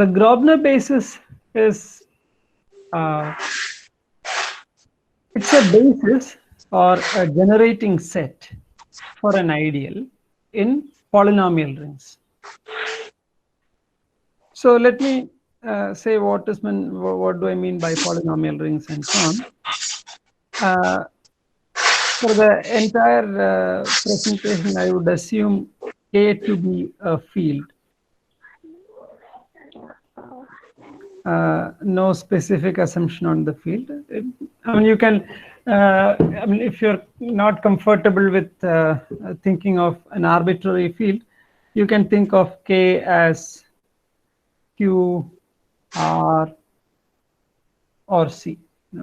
the Gröbner basis is it's a basis or a generating set for an ideal in polynomial rings. So let me say what do I mean by polynomial rings and so on. For the entire presentation, I would assume A to be a field. No specific assumption on the field. I mean, you can, I mean, if you're not comfortable with thinking of an arbitrary field, you can think of K as Q, R, or C.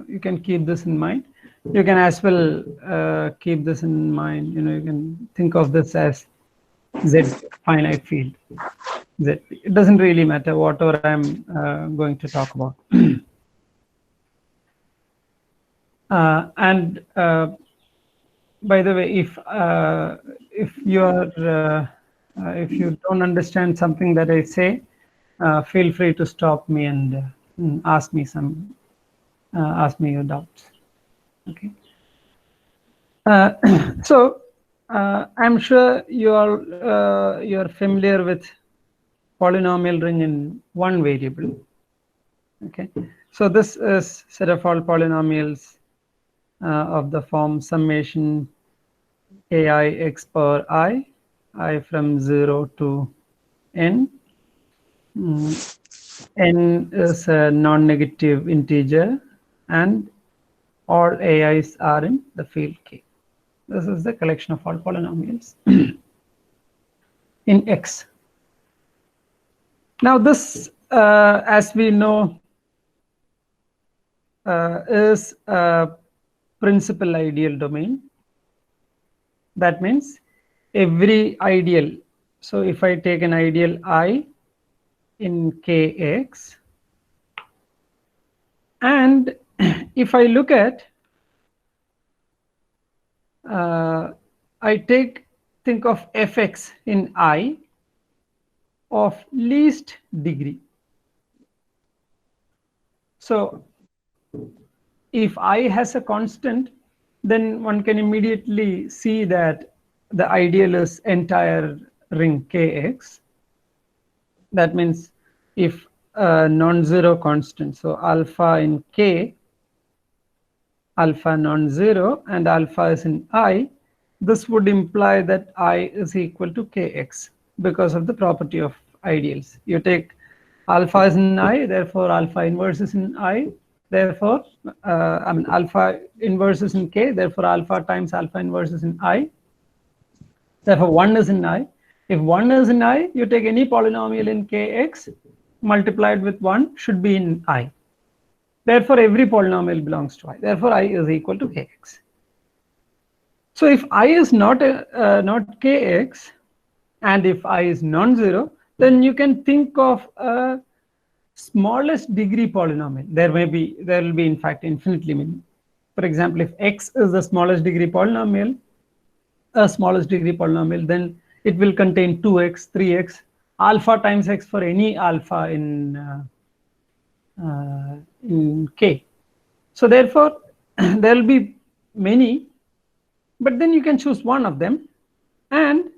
You can keep this in mind. You can as well keep this in mind. You can think of this as Z finite field. Z. It doesn't really matter whatever I'm going to talk about. And by the way, if you don't understand something that I say, feel free to stop me and ask me your doubts. Okay. So I'm sure you're familiar with polynomial ring in one variable. Okay. So this is set of all polynomials of the form summation ai x power I from 0 to n. N is a non-negative integer and all ai's are in the field K. This is the collection of all polynomials in X. Now this, as we know, is a principal ideal domain. That means every ideal. So if I take an ideal I in Kx, and if I look at, I think of fx in I of least degree. So if I has a constant, then one can immediately see that the ideal is entire ring Kx. That means if a non-zero constant, so alpha in K, alpha non-zero and alpha is in I, this would imply that I is equal to Kx because of the property of ideals. You take alpha is in I, therefore alpha inverse is in I, therefore I mean alpha inverse is in K, therefore alpha times alpha inverse is in I, therefore 1 is in I. If 1 is in I, you take any polynomial in Kx multiplied with 1 should be in I. Therefore every polynomial belongs to I, therefore I is equal to Kx. So if I is not Kx and if I is non-zero, then you can think of a smallest degree polynomial. There will be in fact infinitely many. For example, if x is the smallest degree polynomial, then it will contain 2x, 3x, alpha times x for any alpha in K. So therefore there will be many, but then you can choose one of them, and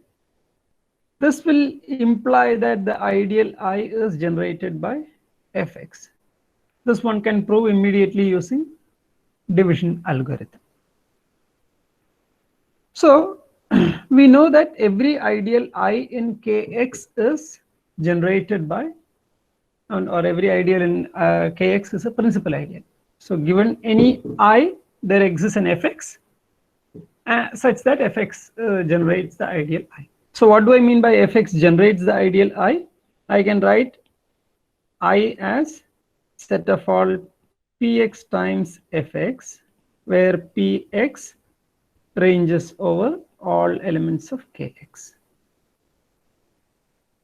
this will imply that the ideal I is generated by fx. This one can prove immediately using division algorithm. So we know that every ideal I in Kx is generated by, or every ideal in Kx is a principal ideal. So given any I, there exists an fx such that fx generates the ideal I. So what do I mean by fx generates the ideal I? I can write I as set of all px times fx, where px ranges over all elements of Kx.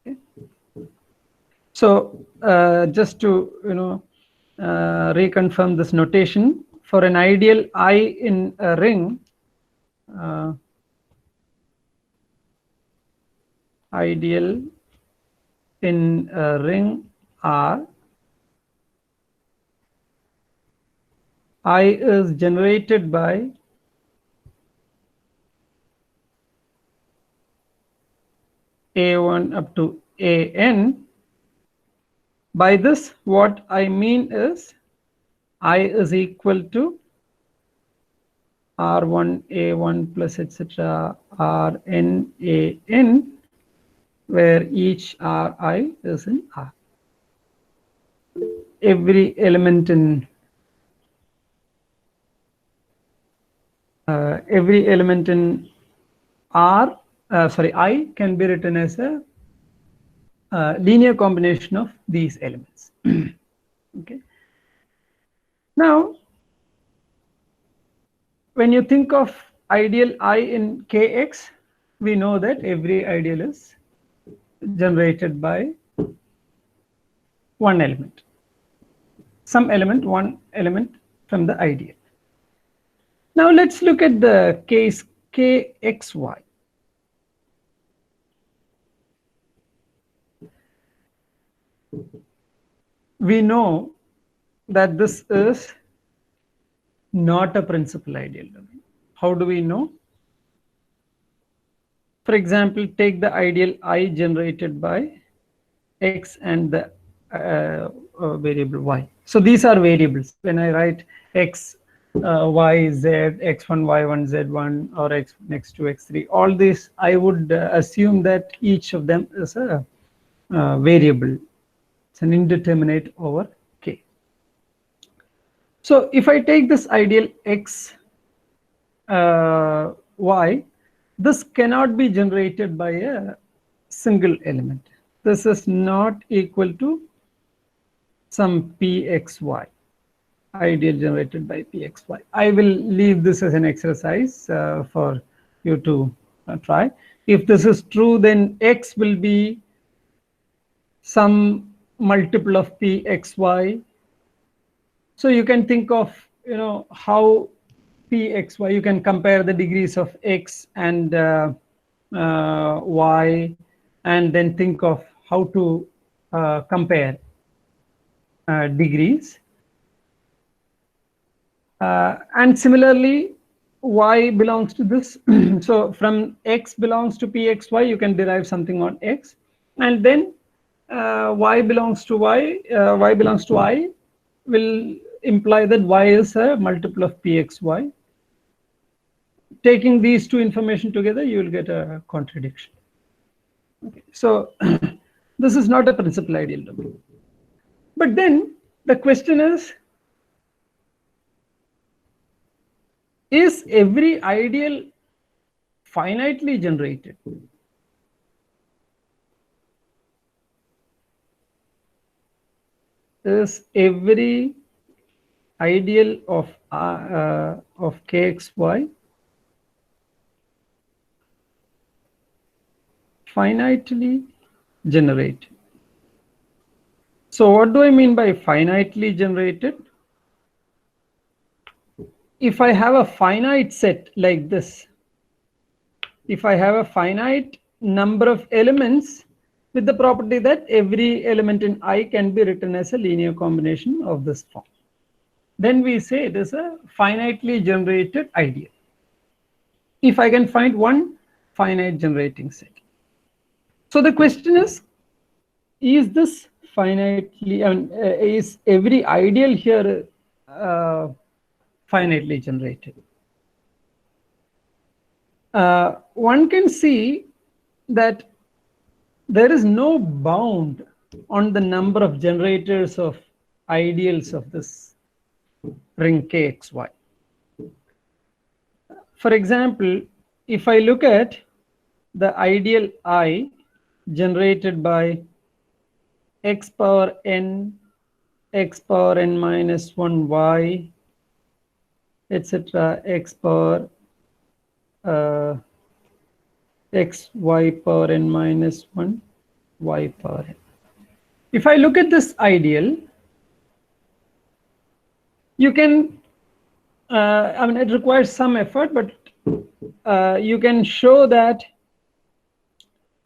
Okay. So just to reconfirm this notation, for an ideal I in a ring, ideal in a ring R, I is generated by A1 up to AN. By this, what I mean is I is equal to R1 A1 plus etc. Rn AN, where each Ri is in R. Every element in R, I can be written as a linear combination of these elements. Okay. Now, when you think of ideal I in Kx, we know that every ideal is generated by one element, one element from the ideal. Now let's look at the case Kxy. We know that this is not a principal ideal domain. How do we know? For example, take the ideal I generated by X and the variable Y. So these are variables. When I write X, Y, Z, X1, Y1, Z1, or X next to X3, all these, I would assume that each of them is a variable. It's an indeterminate over K. So if I take this ideal X, Y, this cannot be generated by a single element. This is not equal to some Pxy, ideal generated by Pxy. I will leave this as an exercise for you to try. If this is true, then X will be some multiple of Pxy. So you can think of, how Pxy, you can compare the degrees of X and Y, and then think of how to compare degrees. And similarly, Y belongs to this. So from X belongs to Pxy, you can derive something on X. And then Y belongs to Y, Y belongs to I will imply that Y is a multiple of Pxy. Taking these two information together, you will get a contradiction. Okay. So this is not a principal ideal domain. But then the question is every ideal finitely generated? Is every ideal of Kxy finitely generated? So what do I mean by finitely generated? If I have a finite set like this, if I have a finite number of elements with the property that every element in I can be written as a linear combination of this form, then we say it is a finitely generated ideal. If I can find one finite generating set. So the question is this finitely, is every ideal here finitely generated? One can see that there is no bound on the number of generators of ideals of this ring Kxy. For example, if I look at the ideal I generated by x power n minus 1 y, etc., x power x y power n minus 1 y power n. If I look at this ideal, you can, it requires some effort, but you can show that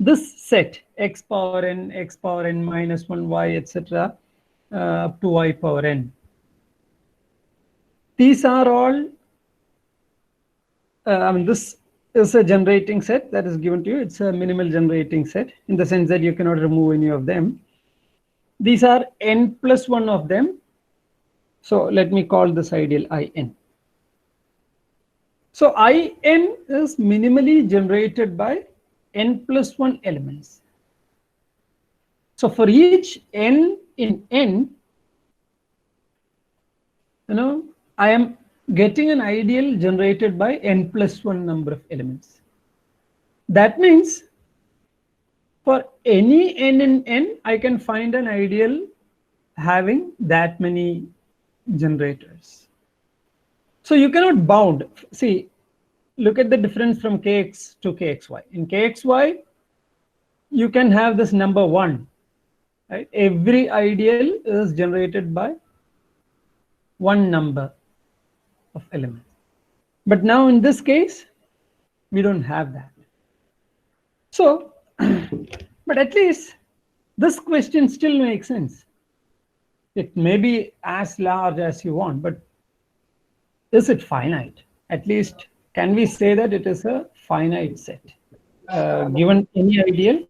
this set x power n minus 1 y etc. Up to y power n. These are all, I mean, this is a generating set that is given to you. It's a minimal generating set in the sense that you cannot remove any of them. These are n plus 1 of them. So let me call this ideal In. So In is minimally generated by n plus 1 elements. So for each n in n, I am getting an ideal generated by n plus 1 number of elements. That means for any n in n, I can find an ideal having that many generators. So you cannot bound. See, look at the difference from kx to kxy. In kxy, you can have this number 1. Right? Every ideal is generated by one number of elements. But now in this case, we don't have that. So, but at least this question still makes sense. It may be as large as you want, but is it finite? At least, can we say that it is a finite set? Given any ideal,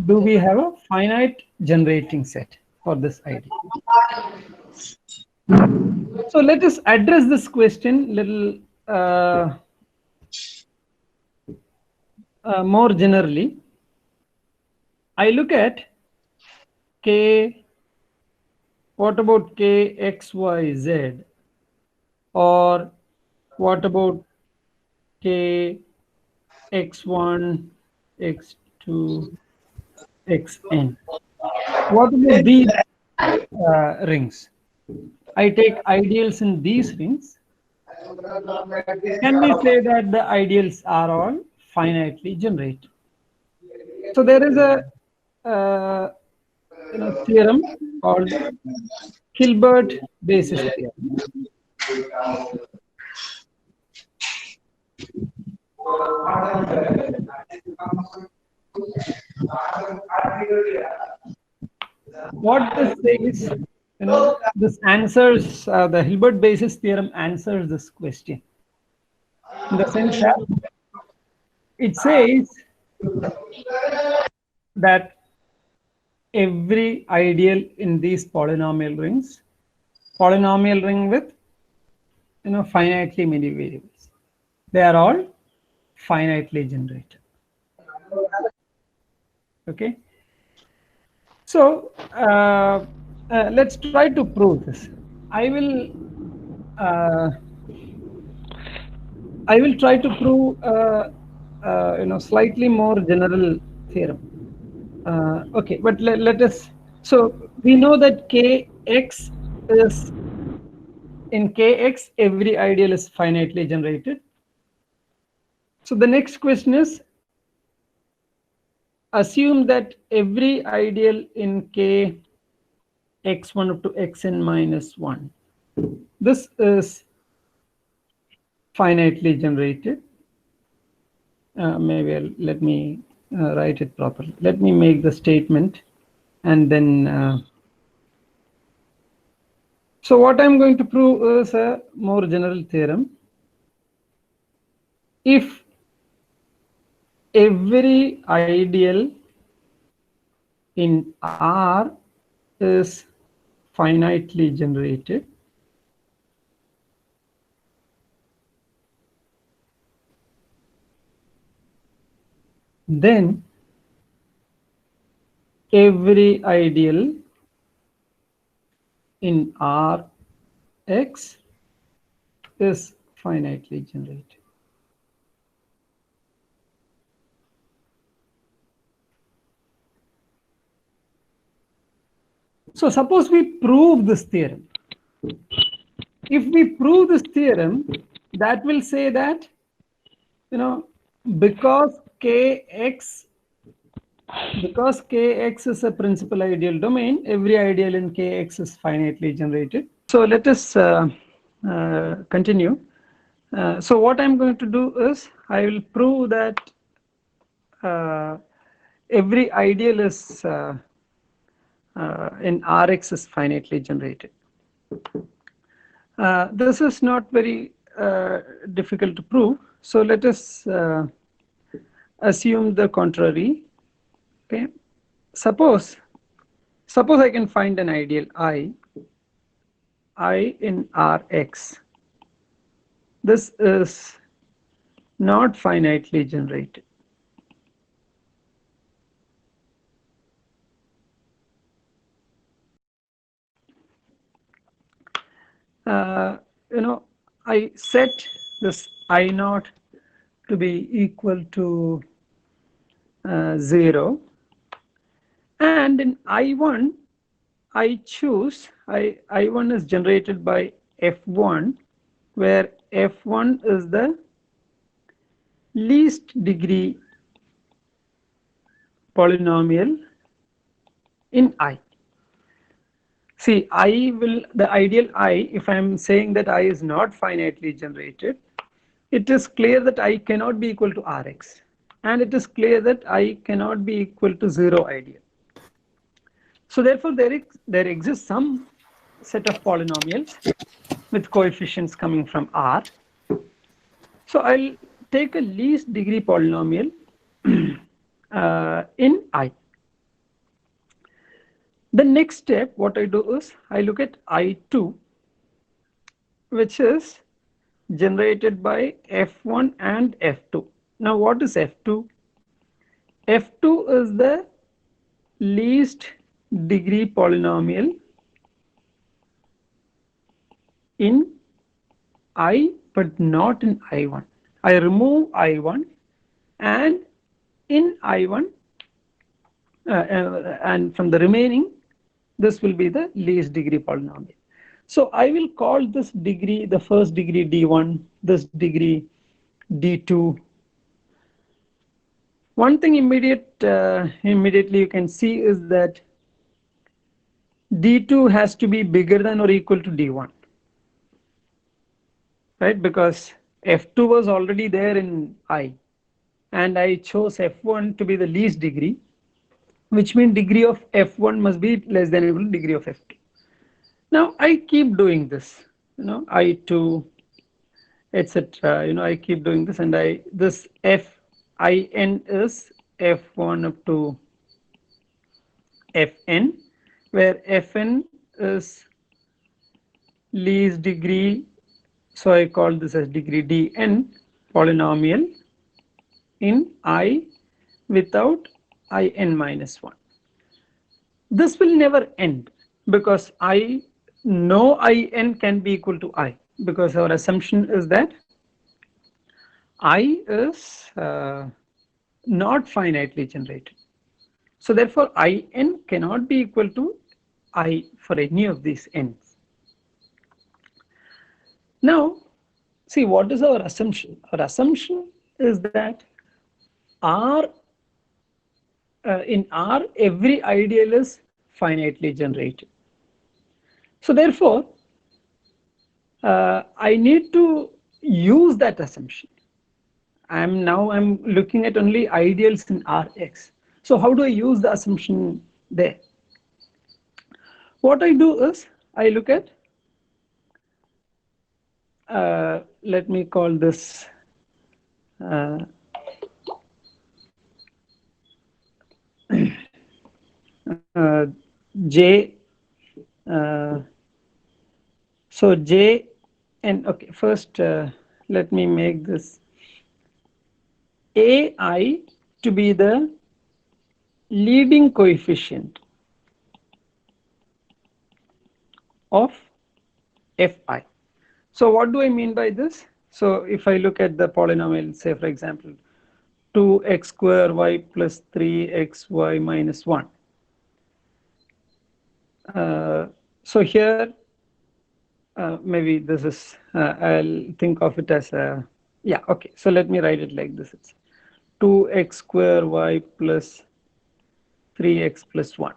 do we have a finite generating set for this ideal? So let us address this question little more generally. I look at k, what about k, x, y, z? Or what about k, x1, x2, xn? What about these rings? I take ideals in these rings. Can we say that the ideals are all finitely generated? So there is a theorem called Hilbert basis theorem. What this says, this answers the Hilbert basis theorem answers this question in the sense that it says that every ideal in these polynomial rings, polynomial ring with finitely many variables, they are all finitely generated. Okay, so let's try to prove this. I will try to prove slightly more general theorem. Okay, but let us. So we know that kx is, in kx every ideal is finitely generated. So the next question is, assume that every ideal in k x1 up to xn minus 1, this is finitely generated. Maybe let me write it properly. Let me make the statement and then so what I'm going to prove is a more general theorem. If every ideal in R is finitely generated, then every ideal in Rx is finitely generated. So suppose we prove this theorem. If we prove this theorem, that will say that because kx is a principal ideal domain, every ideal in kx is finitely generated. So let us continue. So what I'm going to do is I will prove that every ideal is in Rx is finitely generated. This is not very difficult to prove. So let us assume the contrary. Okay, suppose I can find an ideal I in Rx. This is not finitely generated. You know, I set this I naught to be equal to 0, and in I1 I choose I1 is generated by F1, where F1 is the least degree polynomial in I. See, the ideal I, if I am saying that I is not finitely generated, it is clear that I cannot be equal to Rx, and it is clear that I cannot be equal to 0 ideal. So therefore there exists some set of polynomials with coefficients coming from R. So I'll take a least degree polynomial in I. The next step, what I do is I look at I2, which is generated by F1 and F2. Now what is F2? F2 is the least degree polynomial in I, but not in I1. I remove I1, and in I1 and from the remaining, this will be the least degree polynomial. So I will call this degree the first degree D1, this degree D2. One thing immediately you can see is that D2 has to be bigger than or equal to D1, right? Because F2 was already there in I, and I chose F1 to be the least degree, which means degree of F1 must be less than or equal to degree of F2. Now I keep doing this, I2, etc. I keep doing this, and this Fin is F1 up to Fn, where Fn is least degree, so I call this as degree Dn polynomial in I without In minus 1. This will never end, because I know In can be equal to I, because our assumption is that I is not finitely generated. So therefore In cannot be equal to I for any of these n's. Now see, what is our assumption? Our assumption is that R in R every ideal is finitely generated. So therefore I need to use that assumption. I'm looking at only ideals in Rx. So how do I use the assumption there? What I do is I look at, let me call this J. So J, and okay, first let me make this AI to be the leading coefficient of Fi. So what do I mean by this? So if I look at the polynomial, say for example 2x square y plus 3xy minus 1. So here maybe this is I'll think of it as a, yeah, okay, so let me write it like this. It's 2x square y plus 3x plus 1.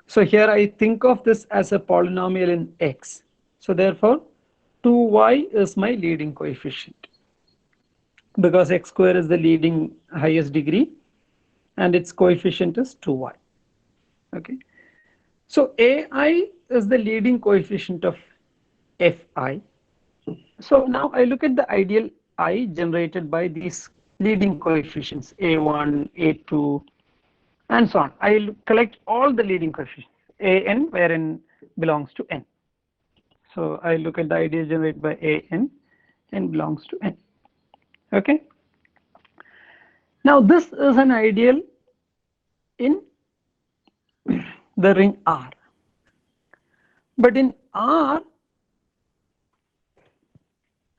So here I think of this as a polynomial in x. So therefore 2y is my leading coefficient, because x square is the leading highest degree, and its coefficient is 2y. Okay, so AI is the leading coefficient of Fi. So now I look at the ideal I generated by these leading coefficients A1, A2, and so on. I collect all the leading coefficients An, where n belongs to n. So I look at the ideal generated by An, n belongs to n. Okay. Now this is an ideal in the ring R, but in R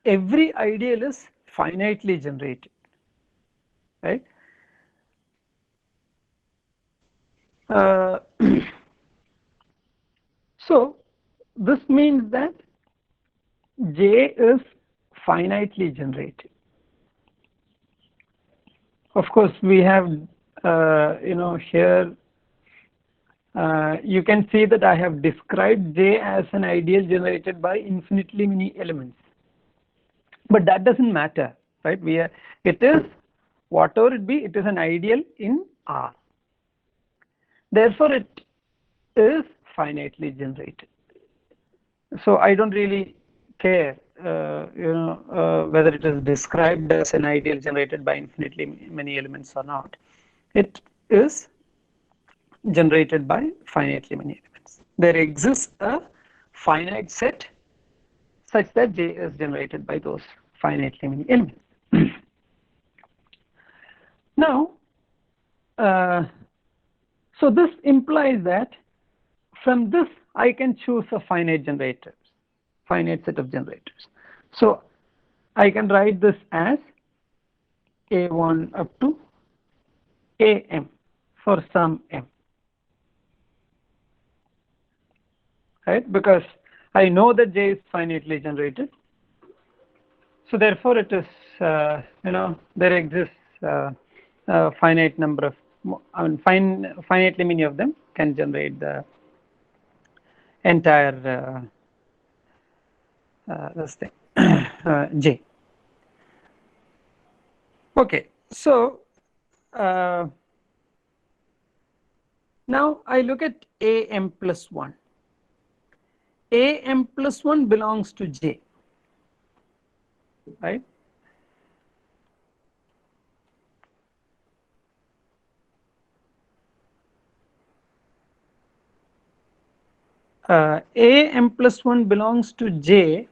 every ideal is finitely generated, right? So this means that J is finitely generated. Of course, we have here you can see that I have described J as an ideal generated by infinitely many elements, but that doesn't matter, right? It is whatever it be, it is an ideal in R. Therefore, it is finitely generated. So I don't really care, whether it is described as an ideal generated by infinitely many elements or not. It is generated by finitely many elements. There exists a finite set such that J is generated by those finitely many elements. Now, so this implies that from this I can choose a finite set of generators. So I can write this as A1 up to AM for some M, right? Because I know that J is finitely generated. So therefore it is, there exists a finite number of, finitely many of them can generate the entire this thing, J. Okay, so now I look at AM plus 1. AM plus 1 belongs to J, right? AM plus 1 belongs to J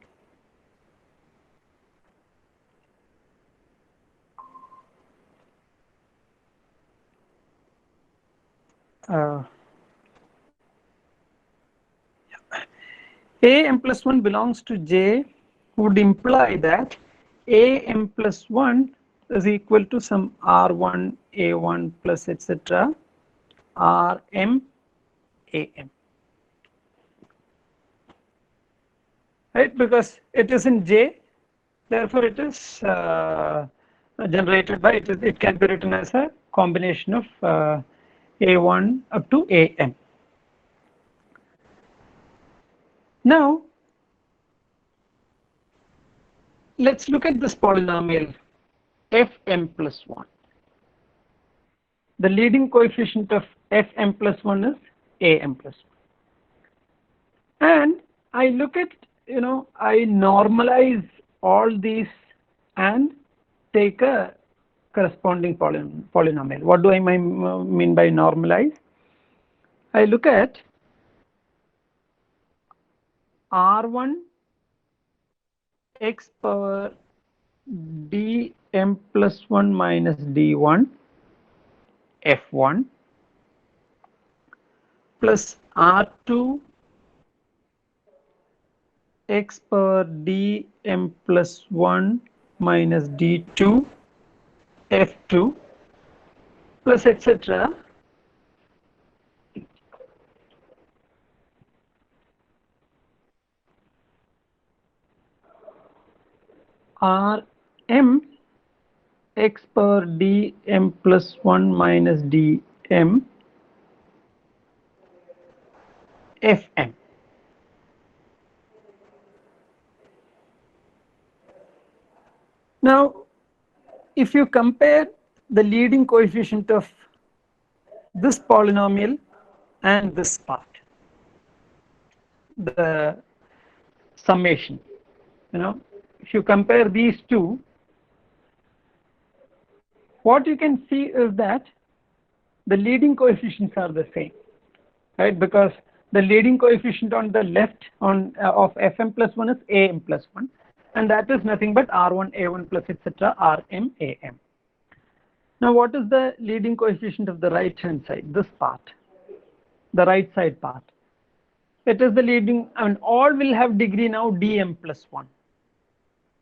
AM plus 1 belongs to J would imply that AM plus 1 is equal to some R1 A1 plus etc. RM AM, right? Because it is in J, therefore it is generated by it can be written as a combination of A1 up to AM. Now let's look at this polynomial Fm plus 1. The leading coefficient of Fm plus 1 is Am plus 1. And I look at, I normalize all these and take a corresponding polynomial. What do I mean by normalize? I look at R1 x power dm plus 1 minus d1 f1 plus R2 x power dm plus 1 minus d2 f2 plus etc. Rm x power dm plus 1 minus dm Fm. Now, if you compare the leading coefficient of this polynomial and this part, the summation. If you compare these two, what you can see is that the leading coefficients are the same, right? Because the leading coefficient on the left of fm plus 1 is am plus 1, and that is nothing but r1 a1 plus etc rm am. Now what is the leading coefficient of the right hand side, this part, the right side part? It is the leading, and all will have degree now dm plus 1,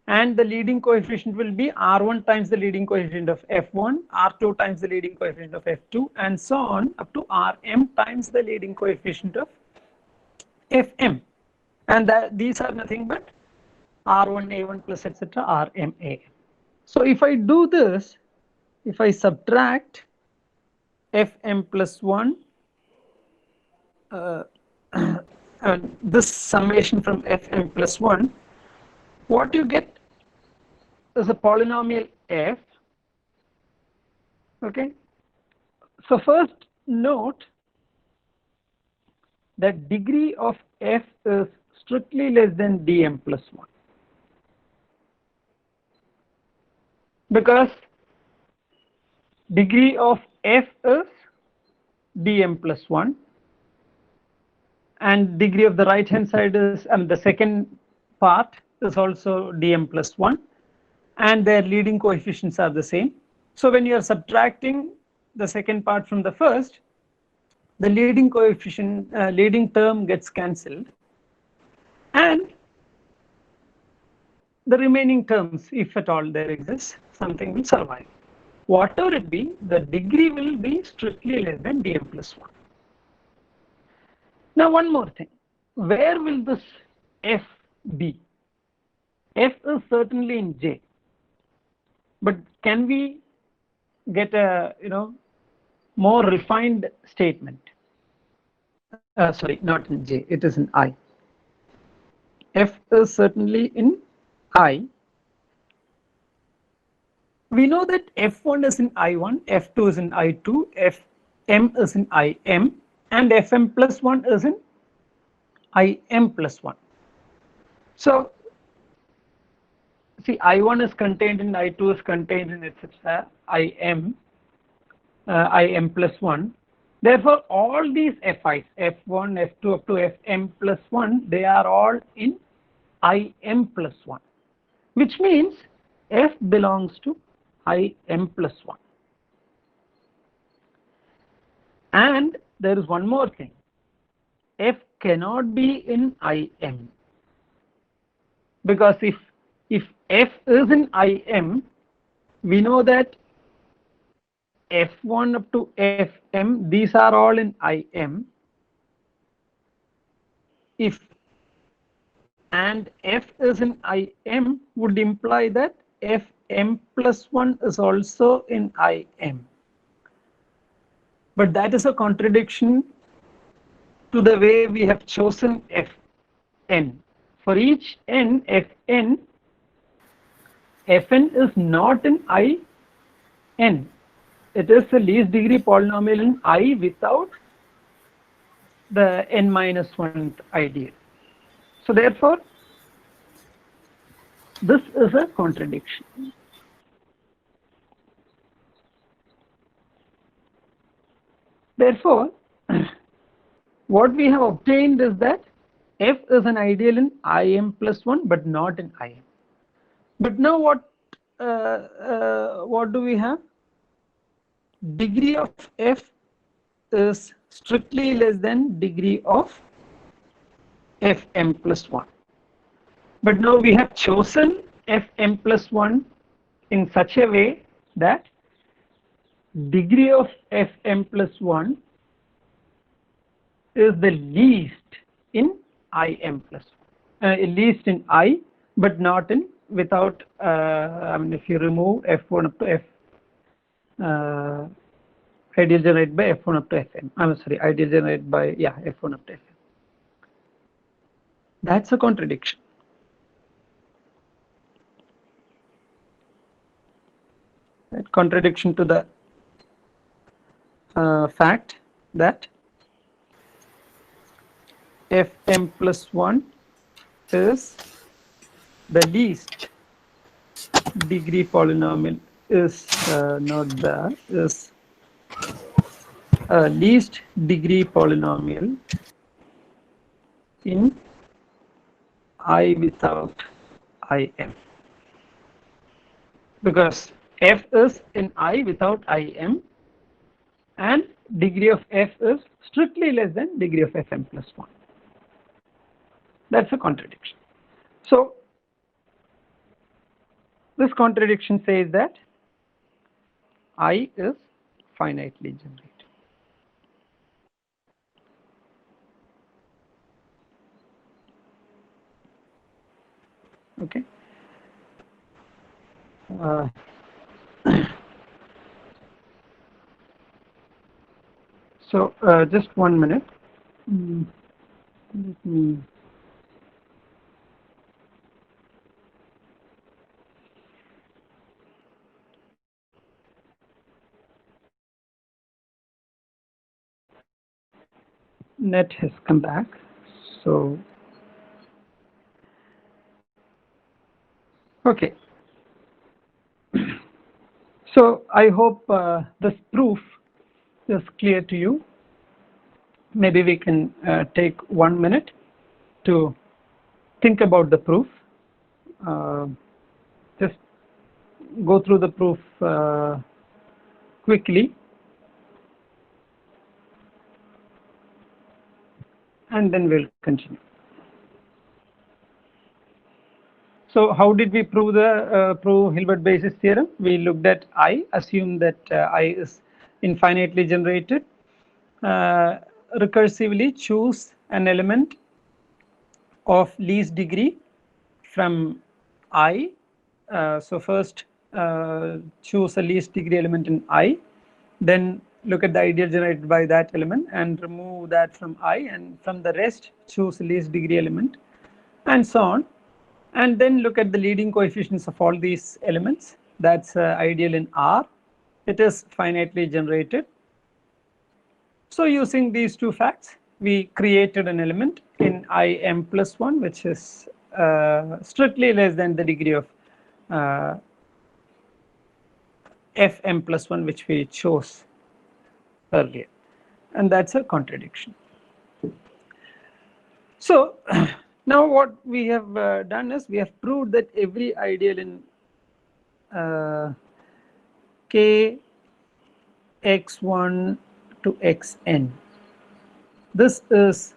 and the leading coefficient will be r1 times the leading coefficient of f1, r2 times the leading coefficient of f2, and so on up to rm times the leading coefficient of fm, and these are nothing but r1 a1 plus etc rm am. So if I do this, if I subtract fm plus 1 and this summation from fm plus 1, what you get is a polynomial f. Okay, so first note that degree of f is strictly less than dm plus 1, because degree of f is dm plus 1, and degree of the right hand side is, the second part is also dm plus 1, and their leading coefficients are the same. So when you are subtracting the second part from the first, the leading coefficient, leading term gets cancelled, and the remaining terms, if at all there exists, something will survive. Whatever it be, the degree will be strictly less than dm plus 1. Now one more thing, where will this f be? F is certainly in J, but can we get a more refined statement? Sorry, not in J, it is in I. F is certainly in I. We know that F1 is in I1, F2 is in I2, Fm is in Im, and Fm plus 1 is in Im plus 1. So see, I1 is contained in I2 is contained in etc. Im plus 1. Therefore, all these Fi's, F1, F2 up to Fm plus 1, they are all in Im plus 1, which means F belongs to Im plus 1. And there is one more thing, F cannot be in Im, because if F is in Im, we know that F1 up to Fm, these are all in Im. If and F is in Im would imply that Fm plus 1 is also in Im. But that is a contradiction to the way we have chosen Fn. For each n, Fn is not in In. It is the least degree polynomial in I without the n minus 1th ideal. So therefore, this is a contradiction. Therefore, what we have obtained is that F is an ideal in Im plus 1 but not in Im. But now what do we have? Degree of F is strictly less than degree of Fm plus 1. But now we have chosen Fm plus 1 in such a way that degree of Fm plus 1 is the least in Im plus 1, least in I, but not in without. If you remove F1 up to F, ideal generated by F1 up to Fm. I'm sorry, ideal generated by F1 up to Fm. That's a contradiction. Right? Contradiction to the fact that fm plus 1 is the least degree polynomial is not the is least degree polynomial in I without im, because f is in I without im and degree of f is strictly less than degree of fm plus 1. That's a contradiction. So this contradiction says that I is finitely generated. Okay. So just 1 minute. Let me net has come back. So okay. So I hope this proof is clear to you. Maybe we can take 1 minute to think about the proof. Just go through the proof quickly, and then we'll continue. So how did we prove the prove Hilbert basis theorem? We looked at I, assumed that I is infinitely generated. Recursively choose an element of least degree from I. So first choose a least degree element in I, then look at the ideal generated by that element and remove that from I, and from the rest choose a least degree element, and so on, and then look at the leading coefficients of all these elements. That's ideal in R. It is finitely generated. So using these two facts, we created an element in im plus 1 which is strictly less than the degree of fm plus 1 which we chose earlier, and that's a contradiction. So now what we have done is we have proved that every ideal in k x1 to xn, this is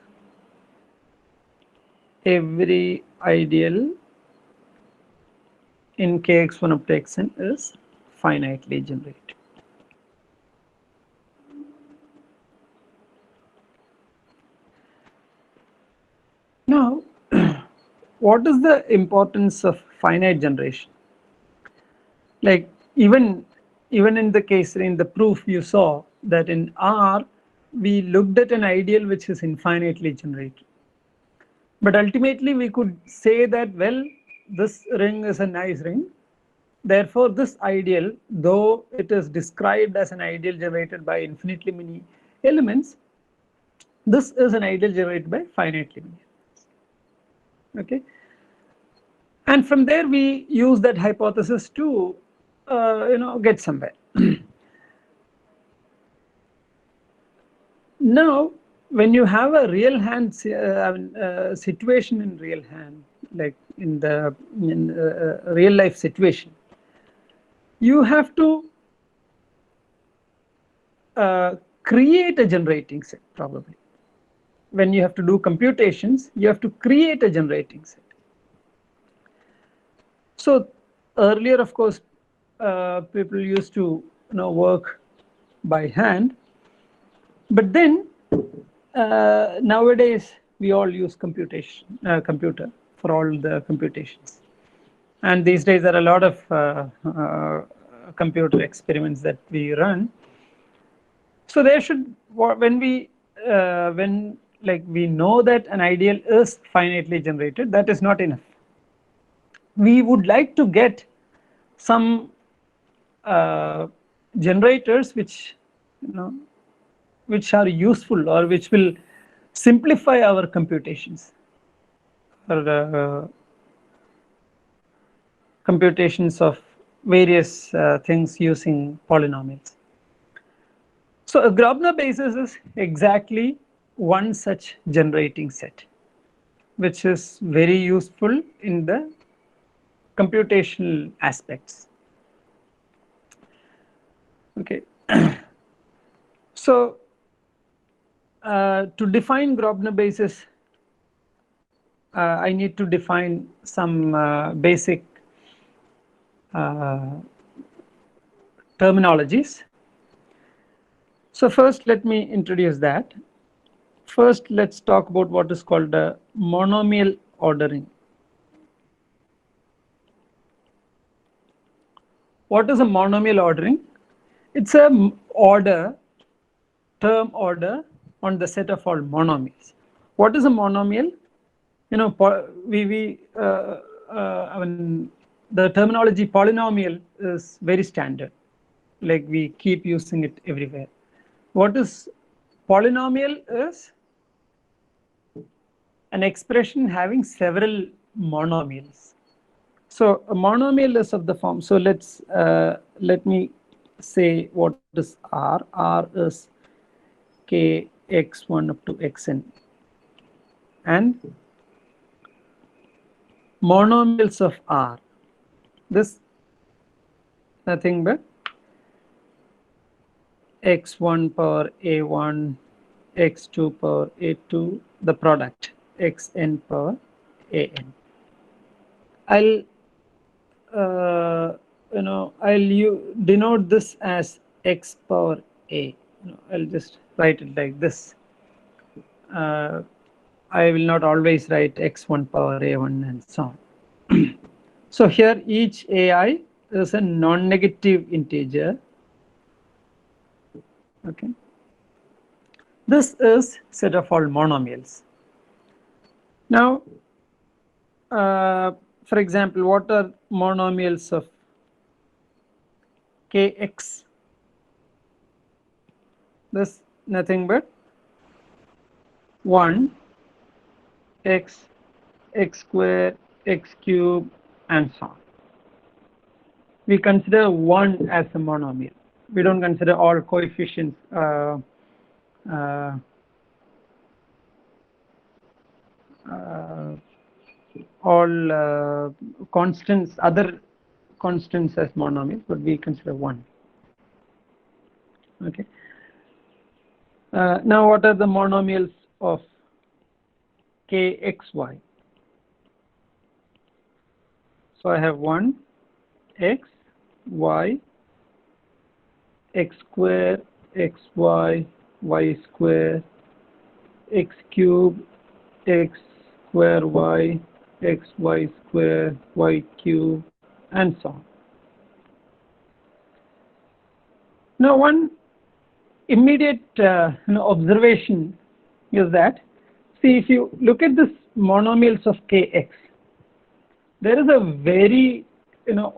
every ideal in kx1 up to xn is finitely generated. Now what is the importance of finite generation? Like even in the case in the proof, you saw that in R we looked at an ideal which is infinitely generated, but ultimately we could say that, well, this ring is a nice ring, therefore this ideal, though it is described as an ideal generated by infinitely many elements, this is an ideal generated by finitely many elements. Okay, and from there we use that hypothesis to get somewhere. Now when you have a real hand situation in real hand, like in the real life situation, you have to create a generating set. Probably when you have to do computations, you have to create a generating set. So earlier, of course, people used to work by hand, but then nowadays we all use computer for all the computations, and these days there are a lot of computer experiments that we run. So there should, when we know that an ideal is finitely generated, that is not enough. We would like to get some generators which which are useful or which will simplify our computations, or computations of various things using polynomials. So a Gröbner basis is exactly one such generating set, which is very useful in the computational aspects. Okay. So to define Gröbner basis, I need to define some basic terminologies. So first let me introduce that. First let's talk about what is called monomial ordering. What is a monomial ordering? It's a term order on the set of all monomials. What is a monomial? You know, I mean, the terminology polynomial is very standard, like we keep using it everywhere. What is polynomial? Is an expression having several monomials. So a monomial is of the form. So let me say what is R. R is k x1 up to xn, and monomials of R. This nothing but x1 power a1, x2 power a2, the product xn power an. I'll denote this as x power a. I'll just write it like this. I will not always write x1 power a1 and so on. So here each ai is a non-negative integer. Okay. This is set of all monomials. Now, for example, what are monomials of kx? This nothing but 1, x, x square, x cube, and so on. We consider 1 as a monomial. We don't consider all coefficients, all constants, other constants as monomials, but we consider 1. Okay. Now what are the monomials of kxy? So I have 1, x, y, x square, xy, y square, x cube, x square y, x y square, y cube, and so on. Now one immediate observation is that, see, if you look at this monomials of kx, there is a very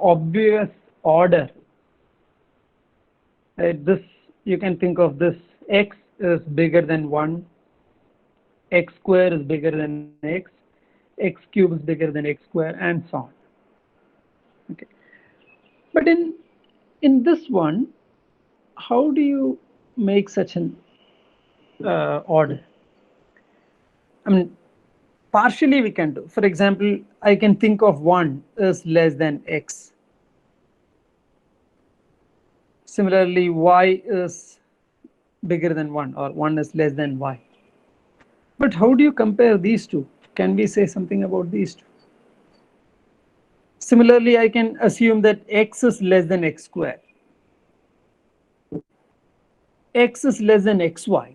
obvious order. Right? This, you can think of this: x is bigger than 1, x square is bigger than x, x cube is bigger than x square, and so on. Okay. But in this one, how do you make such an order? I mean, partially we can do. For example, I can think of 1 is less than x. Similarly, y is bigger than 1, or 1 is less than y. But how do you compare these two? Can we say something about these two? Similarly, I can assume that x is less than x square. X is less than xy.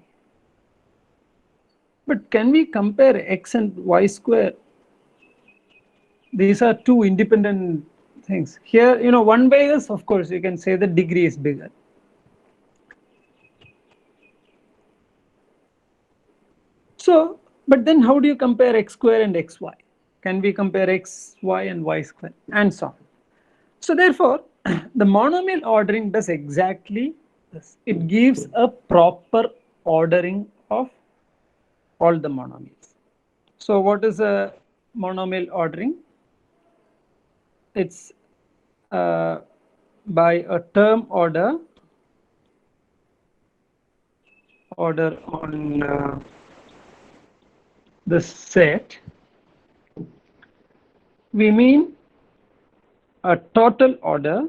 But can we compare x and y square? These are two independent things. Here, one way is, of course, you can say the degree is bigger. So, but then how do you compare x square and xy? Can we compare x, y, and y square, and so on? So therefore, the monomial ordering does exactly this. It gives a proper ordering of all the monomials. So what is a monomial ordering? It's by a term order on the set. We mean a total order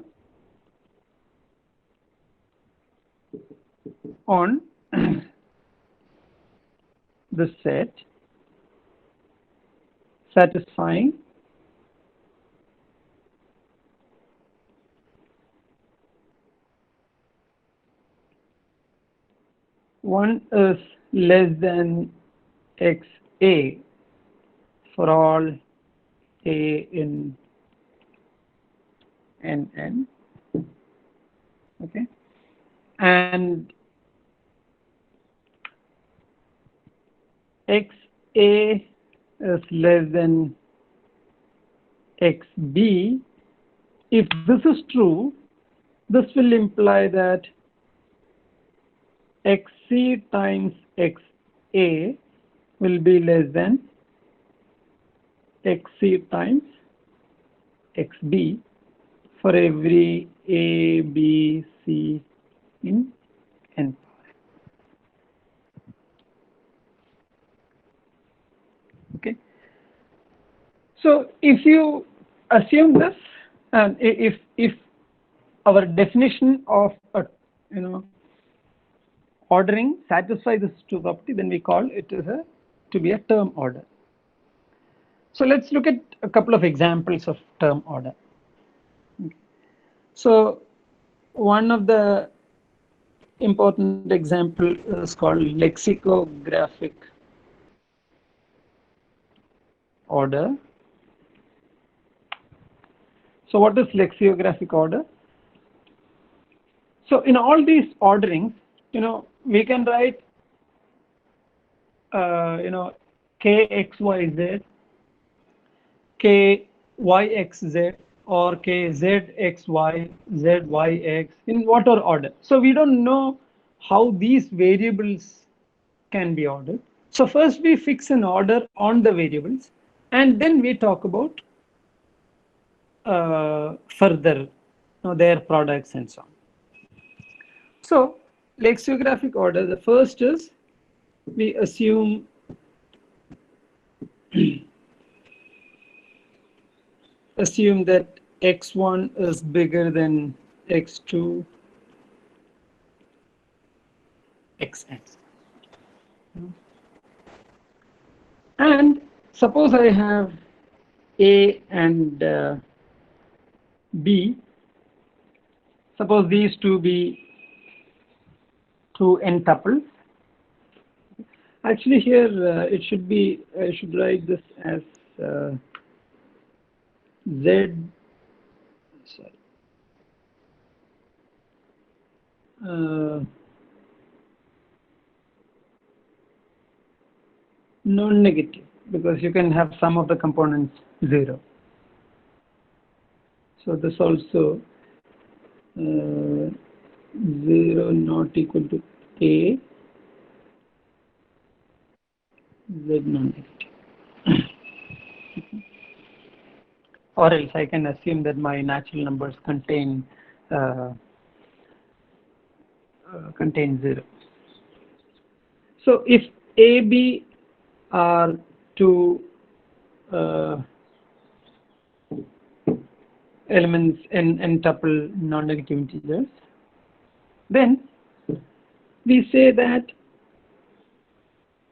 on the set satisfying one is less than xa for all a in n, okay, and xa is less than xb. If this is true, this will imply that xc times xa will be less than xc times xb for every a, b, c in n. Okay. So if you assume this, and if our definition of a ordering satisfies this two property, then we call it as to be a term order. So let's look at a couple of examples of term order. Okay. So one of the important example is called lexicographic order. So what is lexicographic order? So in all these orderings, we can write kxyz, kyxz, or kzxy, zyx in whatever order. So we don't know how these variables can be ordered. So first we fix an order on the variables, and then we talk about further their products and so on. So lexicographic order, the first is we assume that x1 is bigger than x2, xn. And suppose I have a and b. Suppose these two be two n tuples. Actually here it should be, I should write this as z, sorry, non-negative, because you can have some of the components 0. So this also 0 not equal to a, z non-negative. Or else I can assume that my natural numbers contain 0. So if a, b are two elements n tuple non-negative integers, then we say that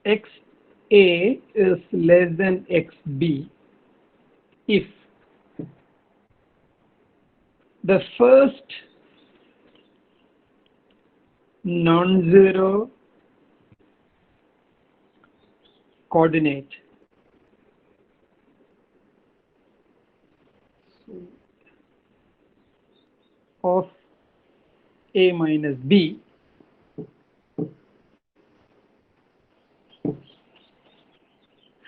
xa is less than xb if the first non-zero coordinate of a minus b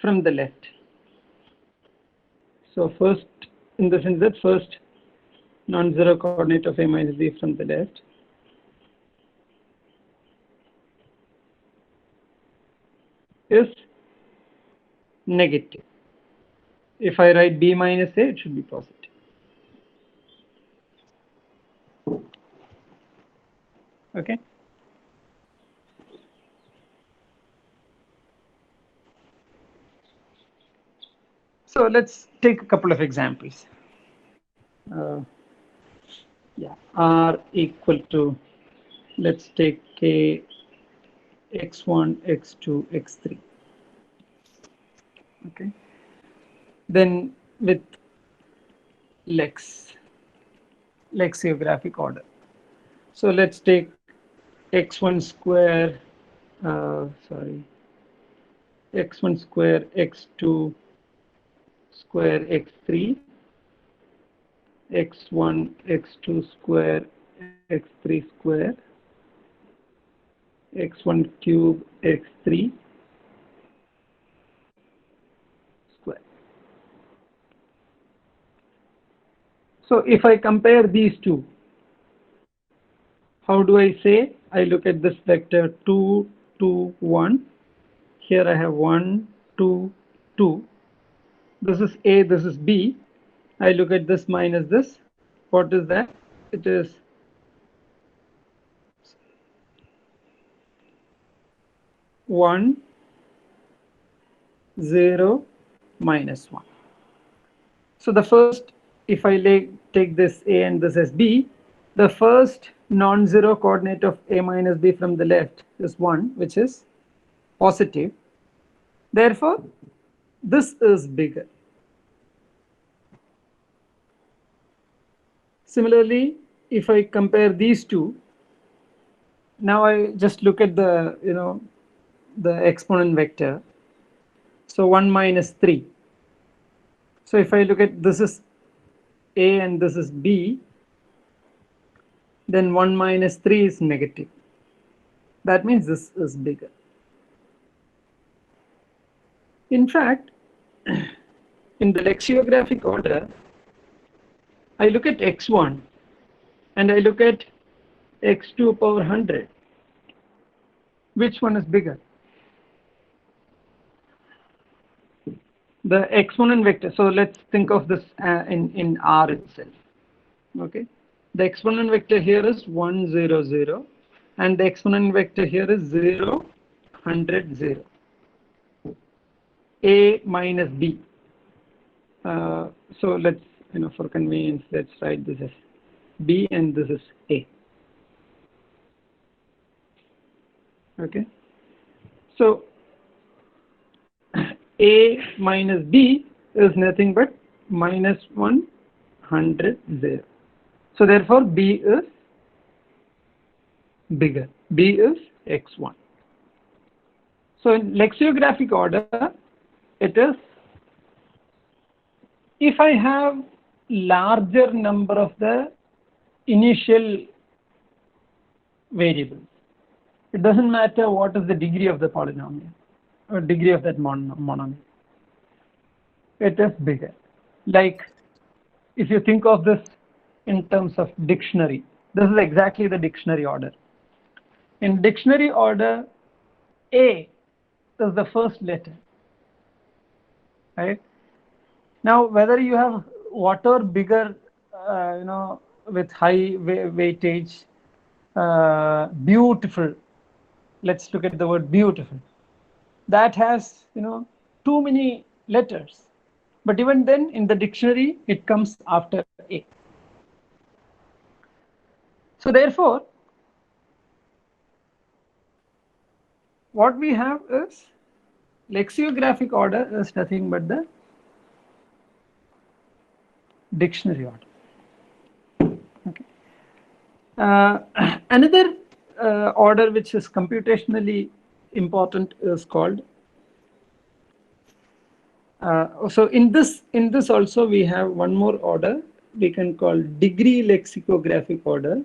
from the left. So first, in the sense that first non-zero coordinate of a minus b from the left is negative. If I write B minus A, it should be positive. Okay. So let's take a couple of examples. Yeah, R equal to, let's take K x1, x2, x3. Okay. Then with lexicographic order. So let's take x1 square, sorry, x1 square, x2 square, x3, x1, x2 square, x3 square, x1 cube, x3 square. So if I compare these two, how do I say? I look at this vector 2, 2, 1. Here I have 1, 2, 2. This is A, this is B. I look at this minus this. What is that? It is one, 0, minus 1. So the first, if I take this A and this as B, the first non-zero coordinate of A minus B from the left is 1, which is positive. Therefore, this is bigger. Similarly, if I compare these two, now I just look at the, the exponent vector. So 1 minus 3. So if I look at this is A and this is B, then 1 minus 3 is negative. That means this is bigger. In fact, in the lexicographic order, I look at x1 and I look at x2 power 100. Which one is bigger? The exponent vector. So let's think of this in R itself. Okay. The exponent vector here is 1, 0, 0. And the exponent vector here is 0, 100, 0. A minus B. So let's, for convenience, let's write this as B and this is A. Okay. So A minus B is nothing but minus 1, 100, 0. So therefore B is bigger. B is x1. So in lexicographic order, it is, if I have larger number of the initial variables, it doesn't matter what is the degree of the polynomial or degree of that monomial, it is bigger. Like if you think of this in terms of dictionary, this is exactly the dictionary order. In dictionary order, A is the first letter, right? Now, whether you have whatever bigger, with high weightage, beautiful. Let's look at the word beautiful. That has, too many letters. But even then, in the dictionary, it comes after A. So therefore, what we have is lexicographic order is nothing but the dictionary order. Okay. Another order which is computationally important is called. So in this also we have one more order we can call degree lexicographic order.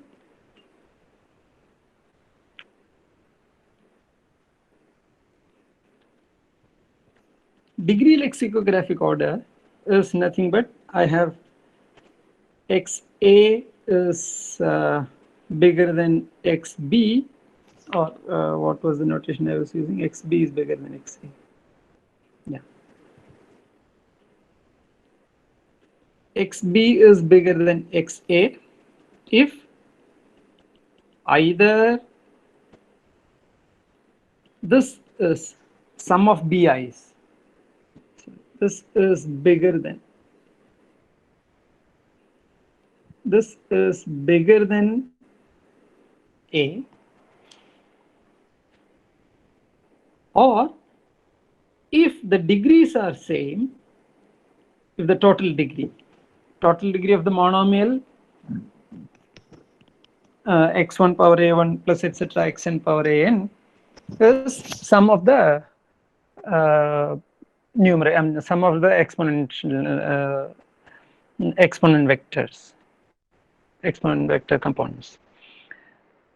Degree lexicographic order is nothing but I have XA is bigger than XB or what was the notation I was using? XB is bigger than XA. Yeah. XB is bigger than XA if either this is sum of BIs. So this is bigger than A, or if the degrees are same, if the total degree of the monomial x1 power a1 plus etc. xn power an is sum of the numerator, sum of the exponent vector components.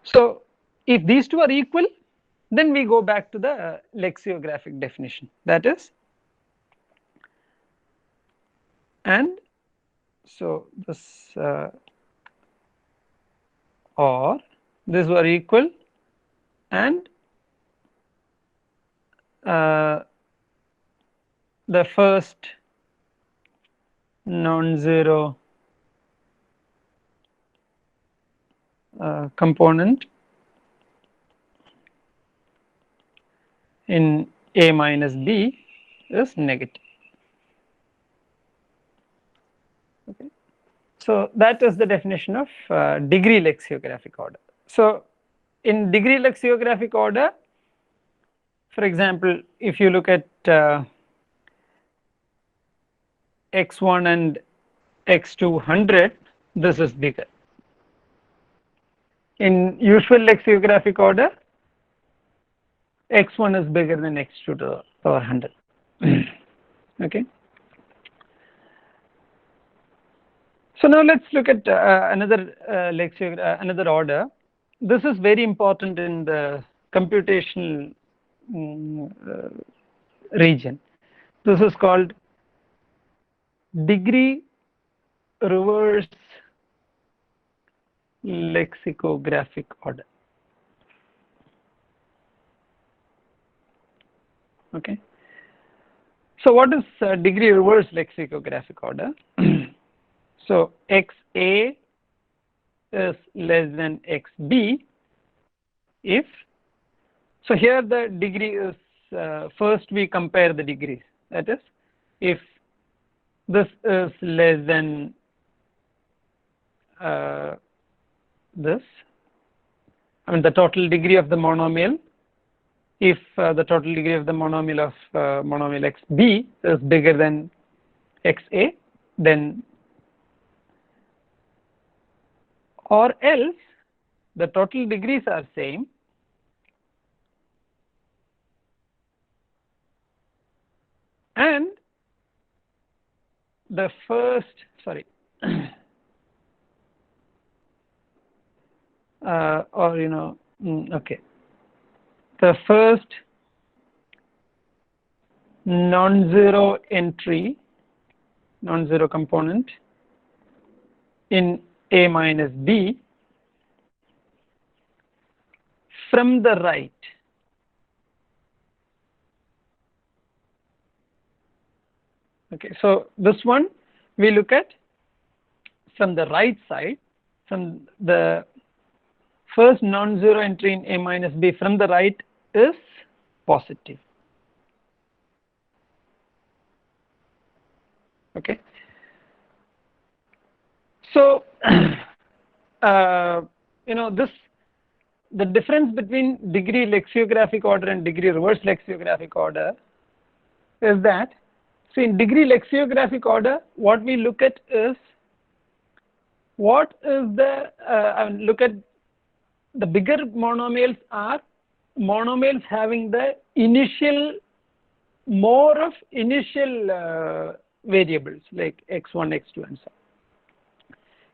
So if these two are equal, then we go back to the lexicographic definition, that is, and so this or these were equal, and the first non-zero component in A minus B is negative. Okay. So that is the definition of degree lexicographic order. So in degree lexicographic order, for example, if you look at x1 and x2 100, this is bigger. In usual lexicographic order, x1 is bigger than x2 to the power 100. Okay. So now let's look at another order. This is very important in the computational region. This is called degree reverse lexicographic order. Okay. So what is degree reverse lexicographic order? So XA is less than XB if, so here the degree is, first we compare the degrees, that is, if this is less than this, I mean the total degree of the monomial, if the total degree of the monomial of monomial XB is bigger than XA, then, or else the total degrees are same and the first, sorry, or okay, the first non-zero entry, non-zero component in A minus B from the right, okay, so this one we look at from the right side, from the first non-zero entry in A minus B from the right is positive. Okay. So this, the difference between degree lexicographic order and degree reverse lexicographic order is that, so in degree lexicographic order, what we look at is what is the look at the bigger monomials are monomials having the initial, more of initial variables like x1, x2 and so on.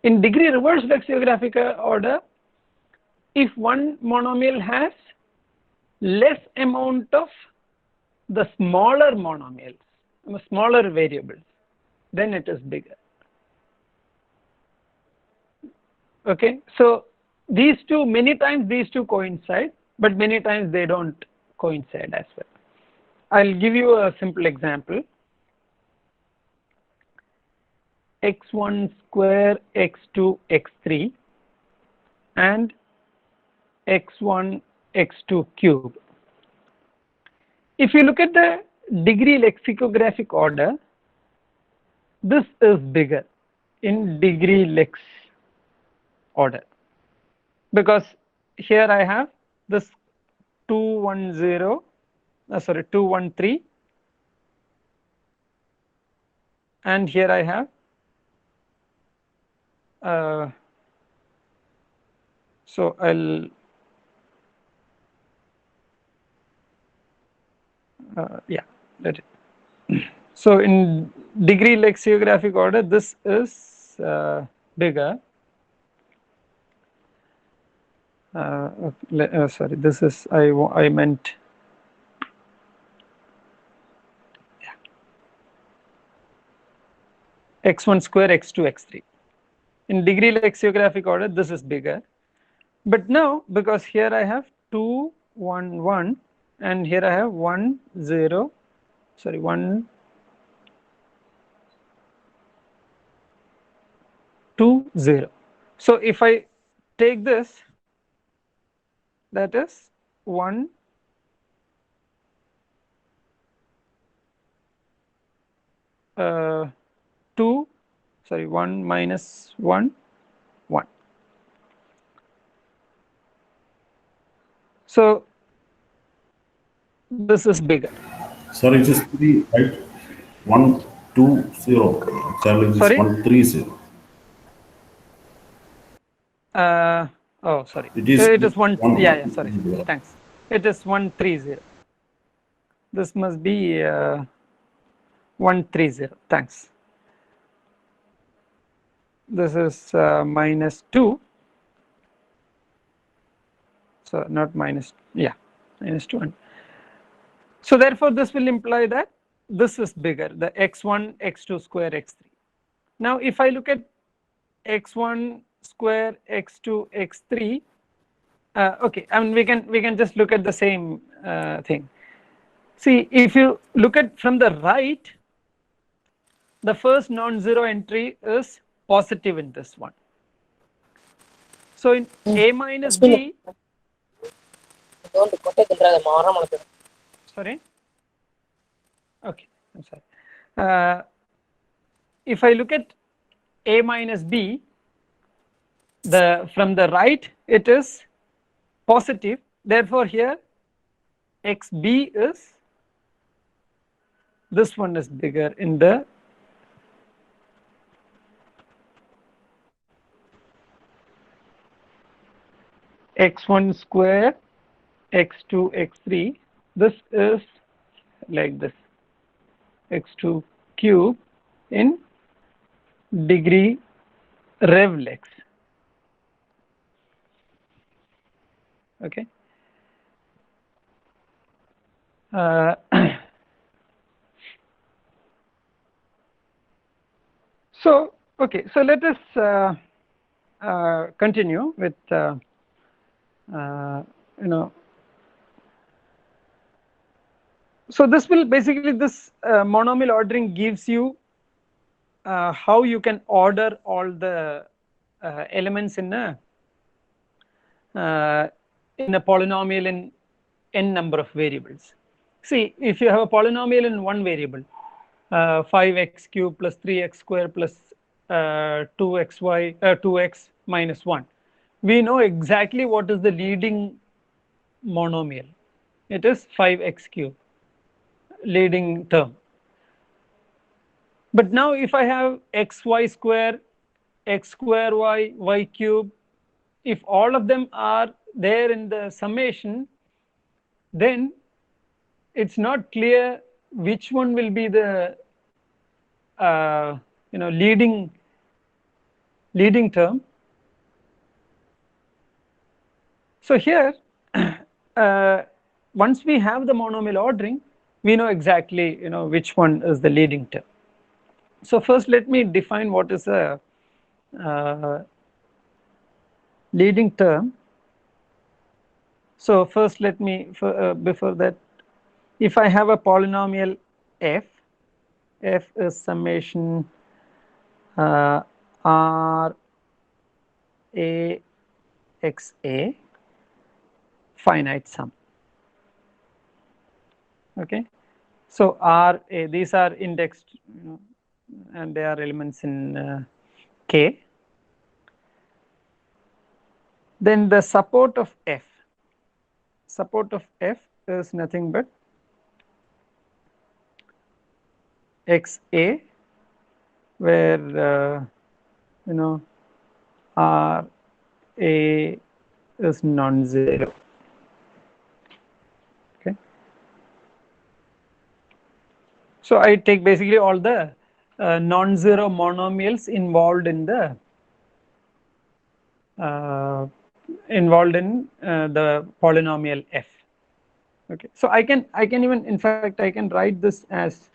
In degree reverse lexicographic order, if one monomial has less amount of the smaller monomials, smaller variables, then it is bigger. Okay, so these two, many times these two coincide, but many times they don't coincide as well. I'll give you a simple example. x1 square, x2, x3 and x1, x2 cube. If you look at the degree lexicographic order, this is bigger in degree lex order, because here I have this 210, 213, and here I have so I'll yeah, let it. So in degree lexicographic order, this is bigger. Sorry, this is I meant. Yeah. x1 square, x2, x3. In degree lexicographic order, this is bigger. But now, because here I have 2, 1, 1, and here I have 1, 0, sorry, 1, 2, 0. So if I take this, that is 1, 2, sorry, 1 minus 1, 1. So this is bigger. Sorry, it is 3, right? 1, 2, 0. Actually, it is Sorry? 1, 3, 0. Oh, sorry. It is It is 1. 1. Yeah, sorry. Thanks. It is 130. This must be 130. Thanks. This is minus 2. So not minus, yeah, minus 2. So therefore, this will imply that this is bigger, the x1, x2 square, x3. Now, if I look at x1 square, x2, x3, okay, I mean we can just look at the same thing. See, if you look at from the right, the first non-zero entry is positive in this one. So in A minus B, sorry, okay, I'm sorry. If I look at A minus B, from the right it is positive, therefore here xb is, this one is bigger in the x1 square, x2, x3, this is like this, x2 cube in degree rev lex. Okay. So okay, so let us continue with so this will basically, this monomial ordering gives you how you can order all the elements in a polynomial in n number of variables. See, if you have a polynomial in one variable, 5x cube plus 3x square plus 2x minus 1, we know exactly what is the leading monomial. It is 5x cube, leading term. But now if I have xy square, x square y, y cube, if all of them are there in the summation, then it's not clear which one will be the leading term. So here once we have the monomial ordering, we know exactly which one is the leading term. So first let me define what is a leading term. So first let me before that, if I have a polynomial f is summation r a x a finite sum. Okay, so r a, these are indexed, and they are elements in K. Then the support of f is nothing but xa, where r a is non-zero. Okay, so I take basically all the non-zero monomials involved in the the polynomial f. Okay, so I can even, in fact I can write this as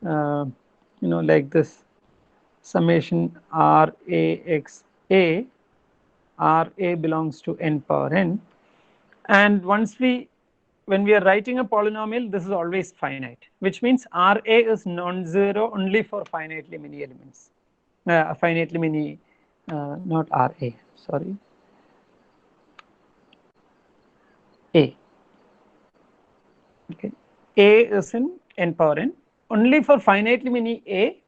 like this, summation r a x a, r a belongs to n power n, and when we are writing a polynomial, this is always finite, which means r a is non-zero only for finitely many elements, finitely many, not r a, sorry, a. Okay, a is in n power n, only for finitely many a,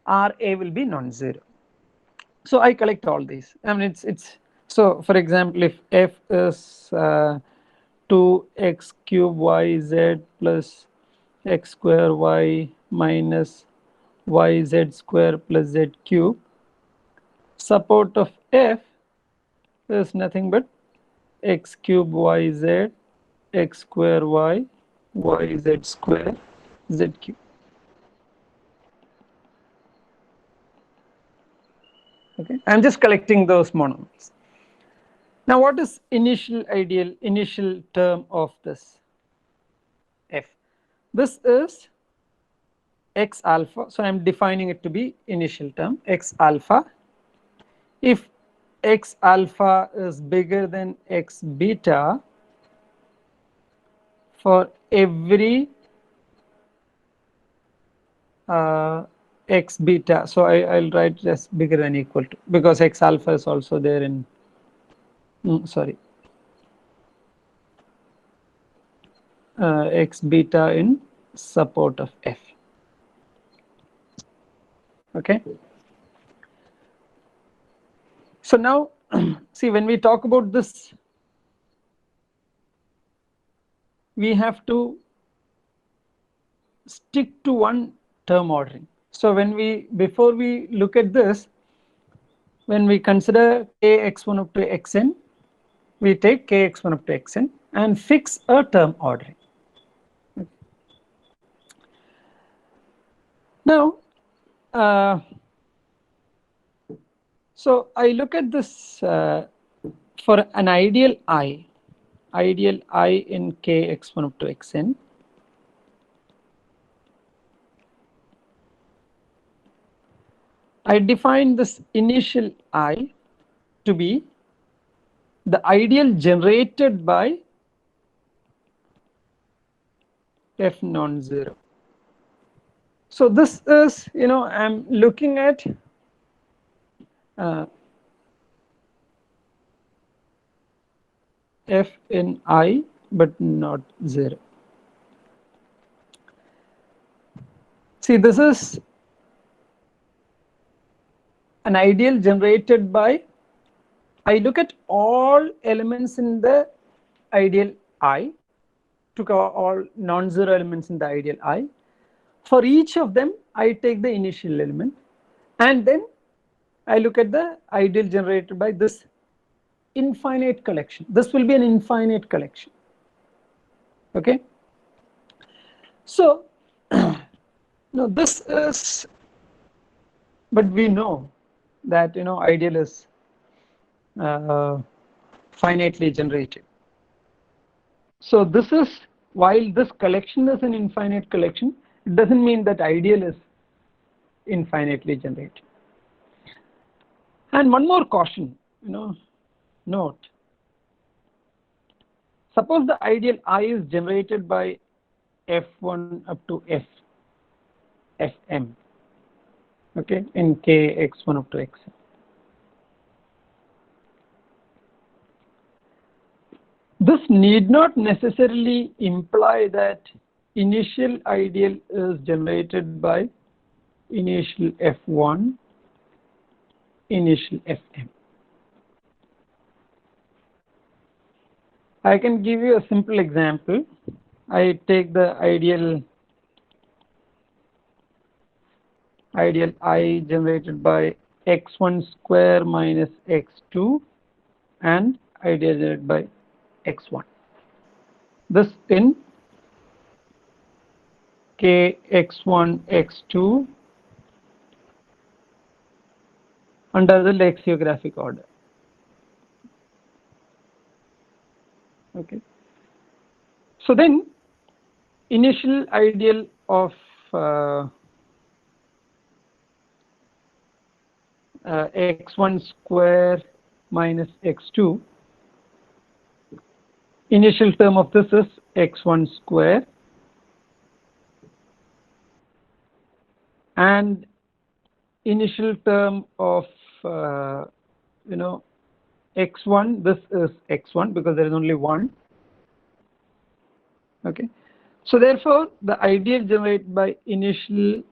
r a will be non-zero. So I collect all these. I mean, it's so for example, if f is 2x cube y z plus x square y minus y z square plus z cube, support of f is nothing but x cube y z, x square y, y z square, z cube. Okay, I am just collecting those monomials. Now what is initial term of this f? This is x alpha, so I am defining it to be initial term x alpha. If x alpha is bigger than x beta for every x beta, so I'll write just bigger than equal to, because x alpha is also there in x beta in support of f. Okay, so now see, when we talk about this, we have to stick to one term ordering. So before we look at this, when we consider kx1 up to xn, we take kx1 up to xn and fix a term ordering. Now so I look at this for an ideal I in kx1 up to xn. I define this initial I to be the ideal generated by f non-zero. So this is, I'm looking at f in I but not 0. See, this is an ideal generated by, I look at all elements in the ideal I, took all non-zero elements in the ideal I. For each of them, I take the initial element, and then I look at the ideal generated by this infinite collection. This will be an infinite collection. Okay, so no, this is, but we know that ideal is finitely generated. So this is, while this collection is an infinite collection, it doesn't mean that ideal is infinitely generated. And one more caution, note, Suppose the ideal I is generated by F1 up to Fm, okay, in K x1 up to xn. This need not necessarily imply that initial ideal is generated by initial F1, initial Fm. I can give you a simple example. I take the ideal I generated by x1 square minus x2 and ideal generated by x1. This in K x1 x2 under the lexicographic order. Okay. So then initial ideal of x1 square minus x2, initial term of this is x1 square, and initial term of x1, this is x1 because there is only one. Okay, so therefore the ideal generated by initial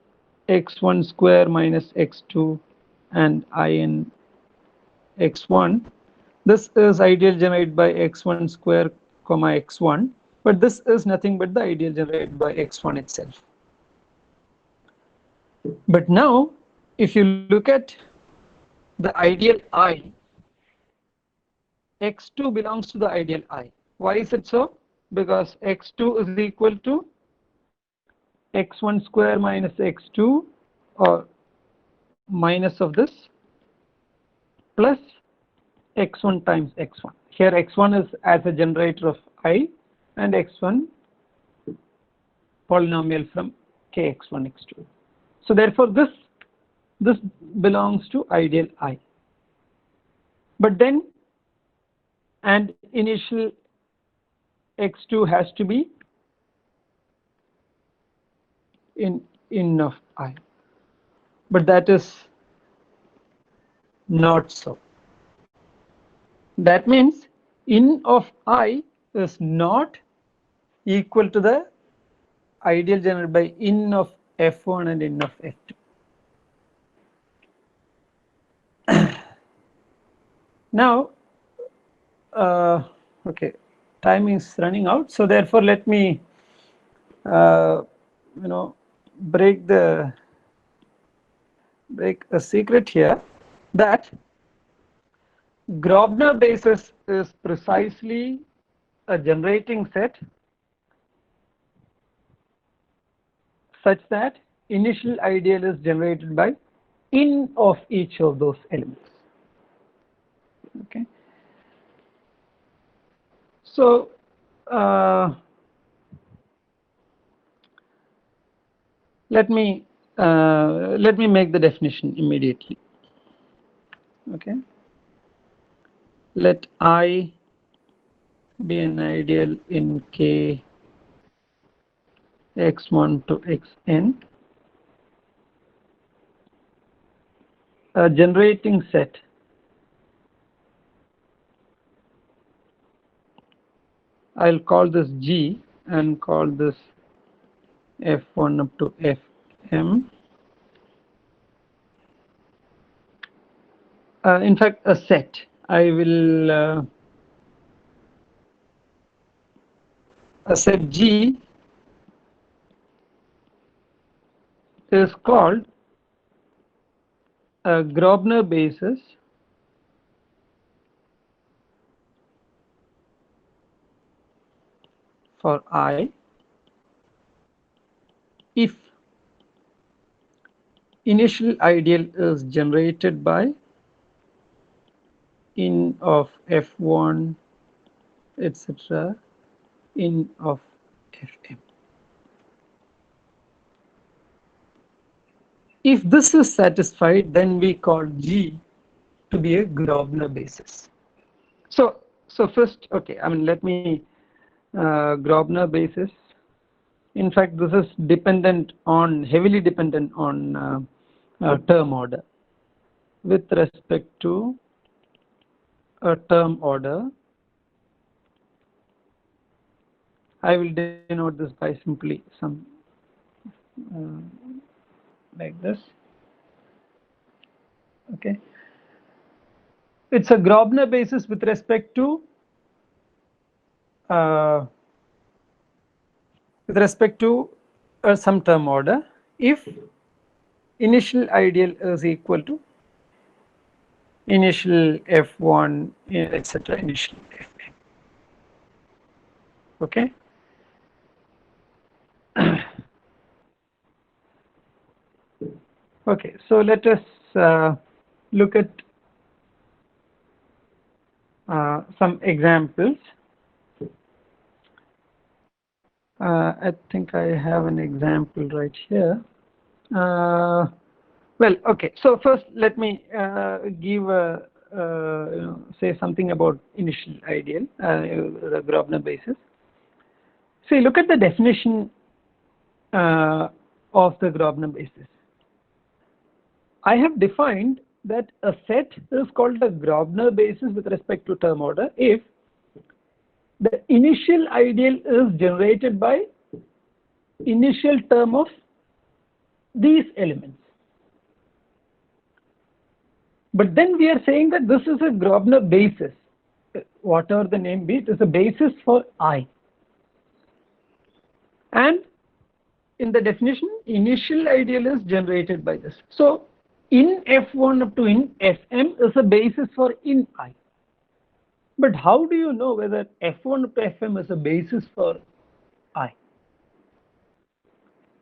x1 square minus x2 and in x1, this is ideal generated by x1 square comma x1, but this is nothing but the ideal generated by x1 itself. But now if you look at the ideal I, x2 belongs to the ideal I. Why is it so? Because x2 is equal to x1 square minus x2, or minus of this, plus x1 times x1. Here x1 is as a generator of I and x1 polynomial from kx1 x2. So therefore this belongs to ideal I. But then, and initial x2 has to be in of I, but that is not so. That means in of I is not equal to the ideal generated by in of F1 and in of F2. Now, okay, time is running out, so therefore let me break a secret here, that Gröbner basis is precisely a generating set such that initial ideal is generated by in of each of those elements. Okay, so let me make the definition immediately. Okay, let I be an ideal in K x1 to xn, a generating set I'll call this G and call this F1 up to Fm. In fact, a set. I will a set G is called a Gröbner basis for I if initial ideal is generated by in of F1 etc. in of Fm. If this is satisfied, then we call G to be a Gröbner basis. So first, okay, I mean, let me Gröbner basis. In fact, this is heavily dependent on term order. With respect to a term order, I will denote this by simply some like this. Okay, it's a Gröbner basis with respect to some term order if initial ideal is equal to initial f1 etc. initial fn. Okay. Okay, so let us look at some examples. I think I have an example right here. Well, okay, so first let me say something about initial ideal, the Gröbner basis. See, look at the definition of the Gröbner basis. I have defined that a set is called a Gröbner basis with respect to term order if the initial ideal is generated by initial term of these elements. But then we are saying that this is a Gröbner basis. Whatever the name be, it is a basis for I. And in the definition, initial ideal is generated by this. So in F1 up to in Fm is a basis for in I. But how do you know whether F1 up to Fm is a basis for I?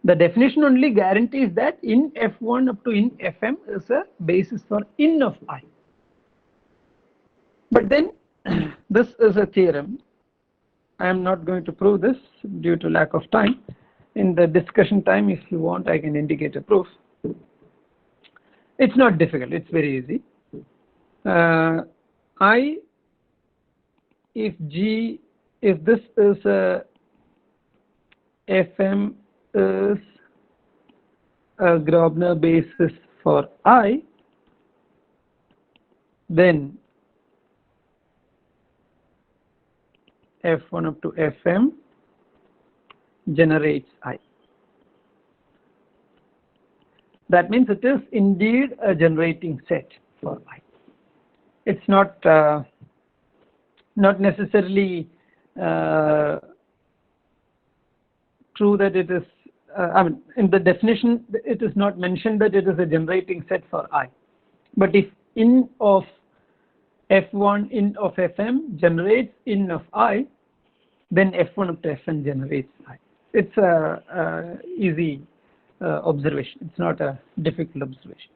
The definition only guarantees that in F1 up to in Fm is a basis for in of I. But then this is a theorem. I am not going to prove this due to lack of time. In the discussion time, if you want, I can indicate a proof. It's not difficult, it's very easy. If this is a Fm is a Gröbner basis for I, then F1 up to Fm generates I. That means it is indeed a generating set for I. It's not necessarily true that it is. I mean, in the definition, it is not mentioned that it is a generating set for I. But if in of F1 in of Fm generates in of I, then F1 up to Fn generates I. It's a easy observation. It's not a difficult observation.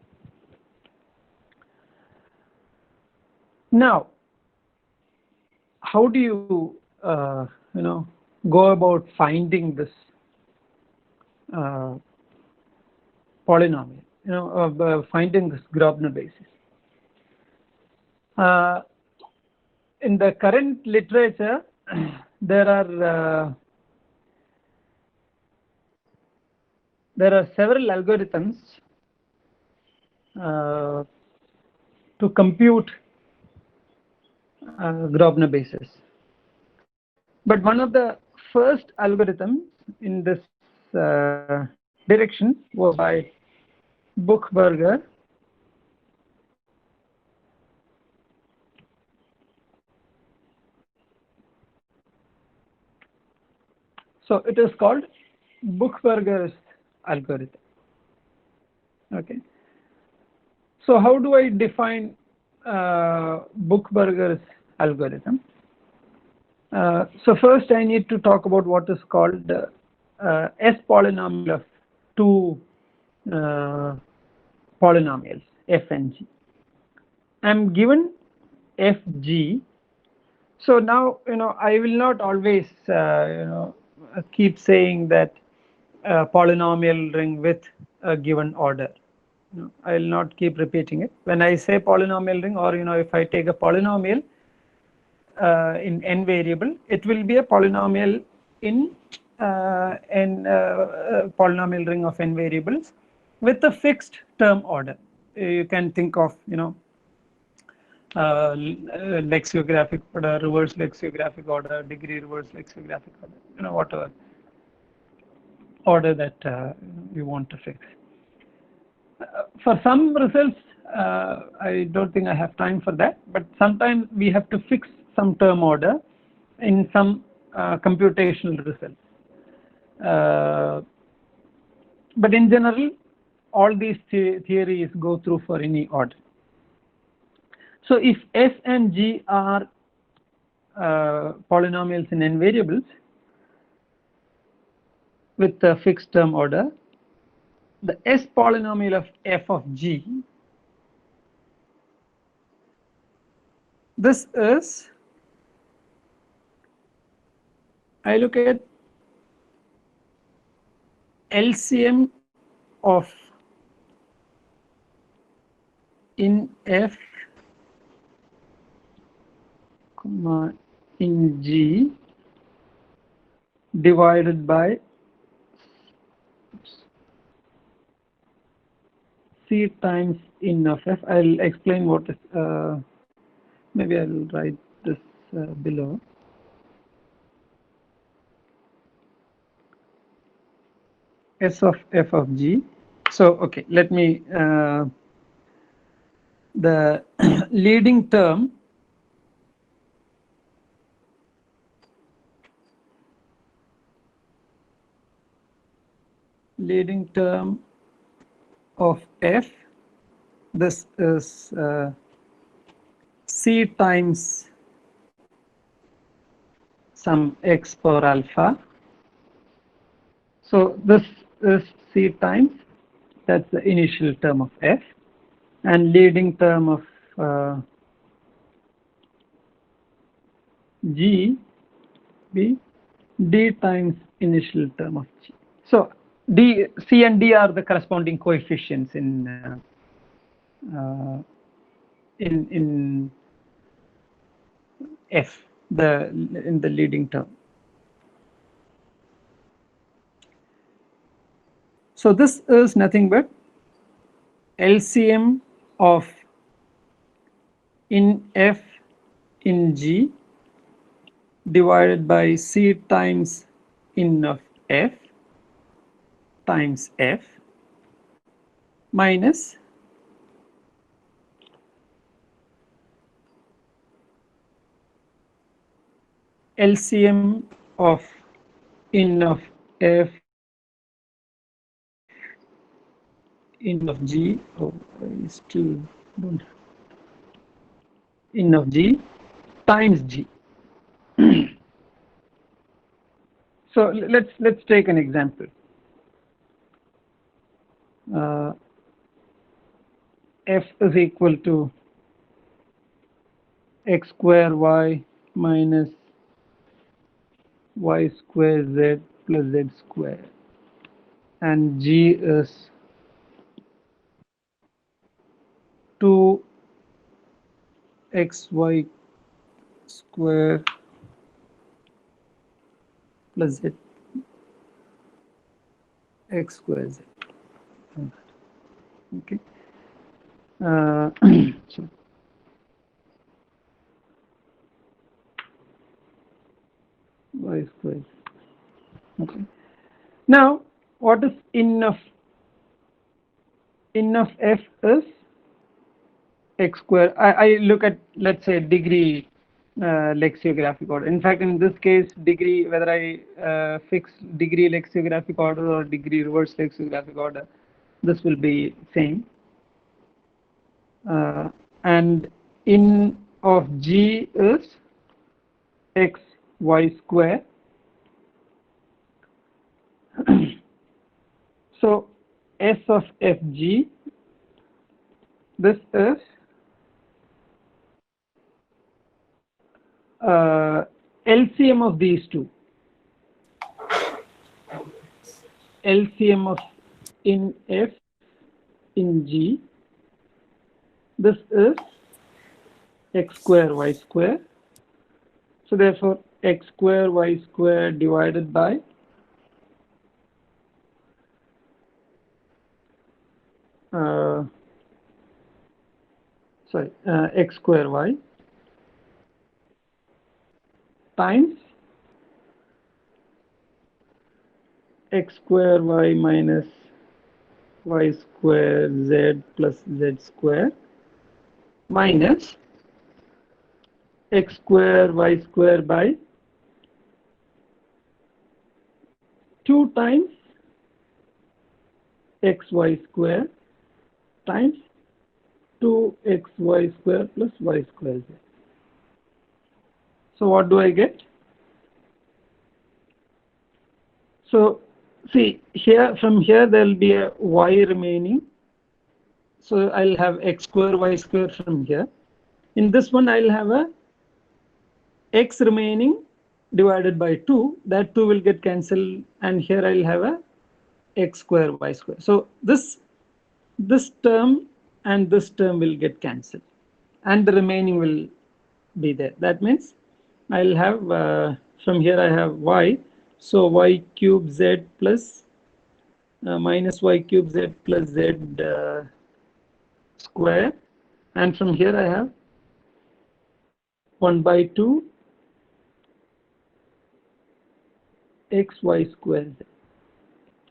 Now, how do you go about finding this polynomial? Finding this Gröbner basis. In the current literature, there are several algorithms to compute Gröbner basis. But one of the first algorithms in this direction was by Buchberger. So it is called Buchberger's algorithm. Okay. So how do I define Buchberger's algorithm? So first I need to talk about what is called S polynomial of two polynomials, f and g. I am given fg. So now I will not always keep saying that a polynomial ring with a given order. I will not keep repeating it. When I say polynomial ring, or if I take a polynomial, in n variable, it will be a polynomial in polynomial ring of n variables with a fixed term order. You can think of, you know, lexicographic order, reverse lexicographic order, degree reverse lexicographic order, you know, whatever order that you want to fix. For some results, I don't think I have time for that, but sometimes we have to fix some term order in some computational results. But in general, all these theories go through for any order. So if S and G are polynomials in n variables with a fixed term order, the S polynomial of f of G, this is, I look at LCM of in F comma in G divided by C times in of F. I'll explain what is, maybe I'll write this below. S of f of G. So, okay, let me, the leading term of f, this is C times some x power alpha. So this is C times, that's the initial term of f, and leading term of G be D times initial term of G. So D, C and D are the corresponding coefficients in F, in the leading term. So this is nothing but LCM of in F in G divided by C times in of F times F minus LCM of in of F in of G, oh, I still don't, in of G times G. So let's take an example. F is equal to x square y minus y square z plus z square, and G is 2xy square plus z x square z. Okay. So y square. Okay. Now, what is in of f is x square. I look at, let's say, degree lexicographic order. In fact, in this case, degree, whether I fix degree lexicographic order or degree reverse lexicographic order, this will be same. And in of G is x y square. So S of fg, this is LCM of these two. LCM of in F in G, this is x square y square So therefore, x square y square divided by x square y times x square y minus y square z plus z square minus x square y square by 2 times xy square times 2xy square plus y square z. So what do I get? So see here, from here there will be a y remaining. So I'll have x square y square from here. In this one I'll have a x remaining divided by 2. That 2 will get cancelled, and here I'll have a x square y square. So this term and this term will get cancelled, and the remaining will be there. That means I'll have from here I have y, so y cube z plus minus y cube z plus z square, and from here I have 1 by 2 xy square z.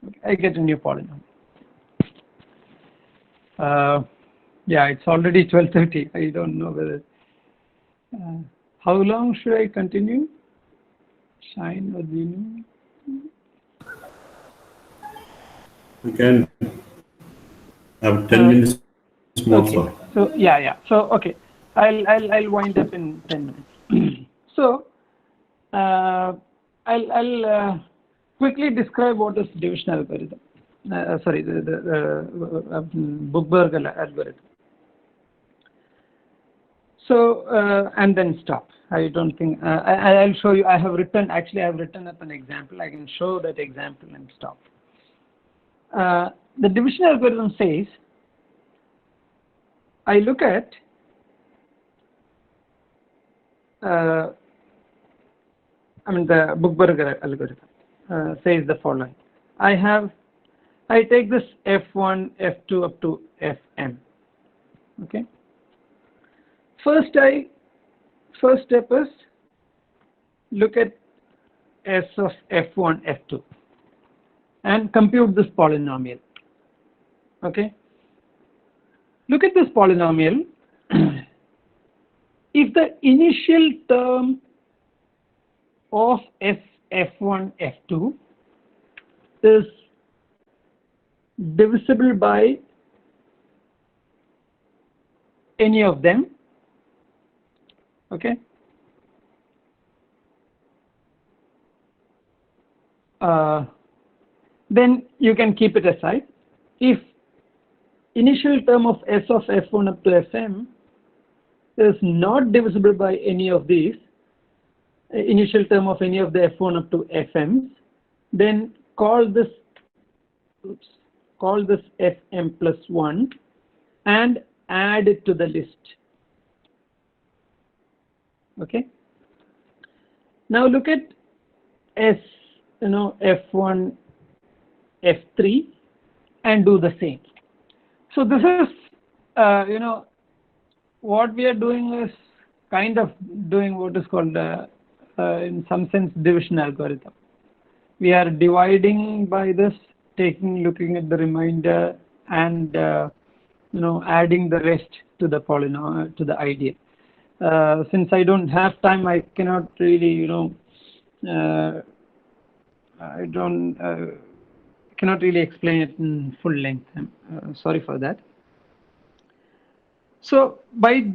Okay, I get a new polynomial. Yeah, it's already 12:30. I don't know whether. How long should I continue? Shine or Dinu? We can have 10 minutes more, Okay. sir. So yeah. So okay, I'll wind up in 10 minutes. So I'll quickly describe what is division algorithm. Sorry, the Bookberg algorithm. So and then stop. I don't think I'll show you. I have written up an example. I can show that example and stop. The division algorithm says I look at the Bookberg algorithm says the following. I take this f1, f2 up to fm. Okay. First step is look at s of f1, f2 and compute this polynomial. Okay. Look at this polynomial. If the initial term of f1, f2 is divisible by any of them, okay, then you can keep it aside. If initial term of s of f1 up to fm is not divisible by any of these, initial term of any of the f1 up to fm's, then call this fm plus 1 and add it to the list. Okay. Now look at s, f1, f3 and do the same. So this is what we are doing is kind of doing what is called in some sense division algorithm. We are dividing by this, looking at the remainder and adding the rest to the polynomial, to the ideal. Since I don't have time, I cannot really cannot really explain it in full length. I'm sorry for that. So by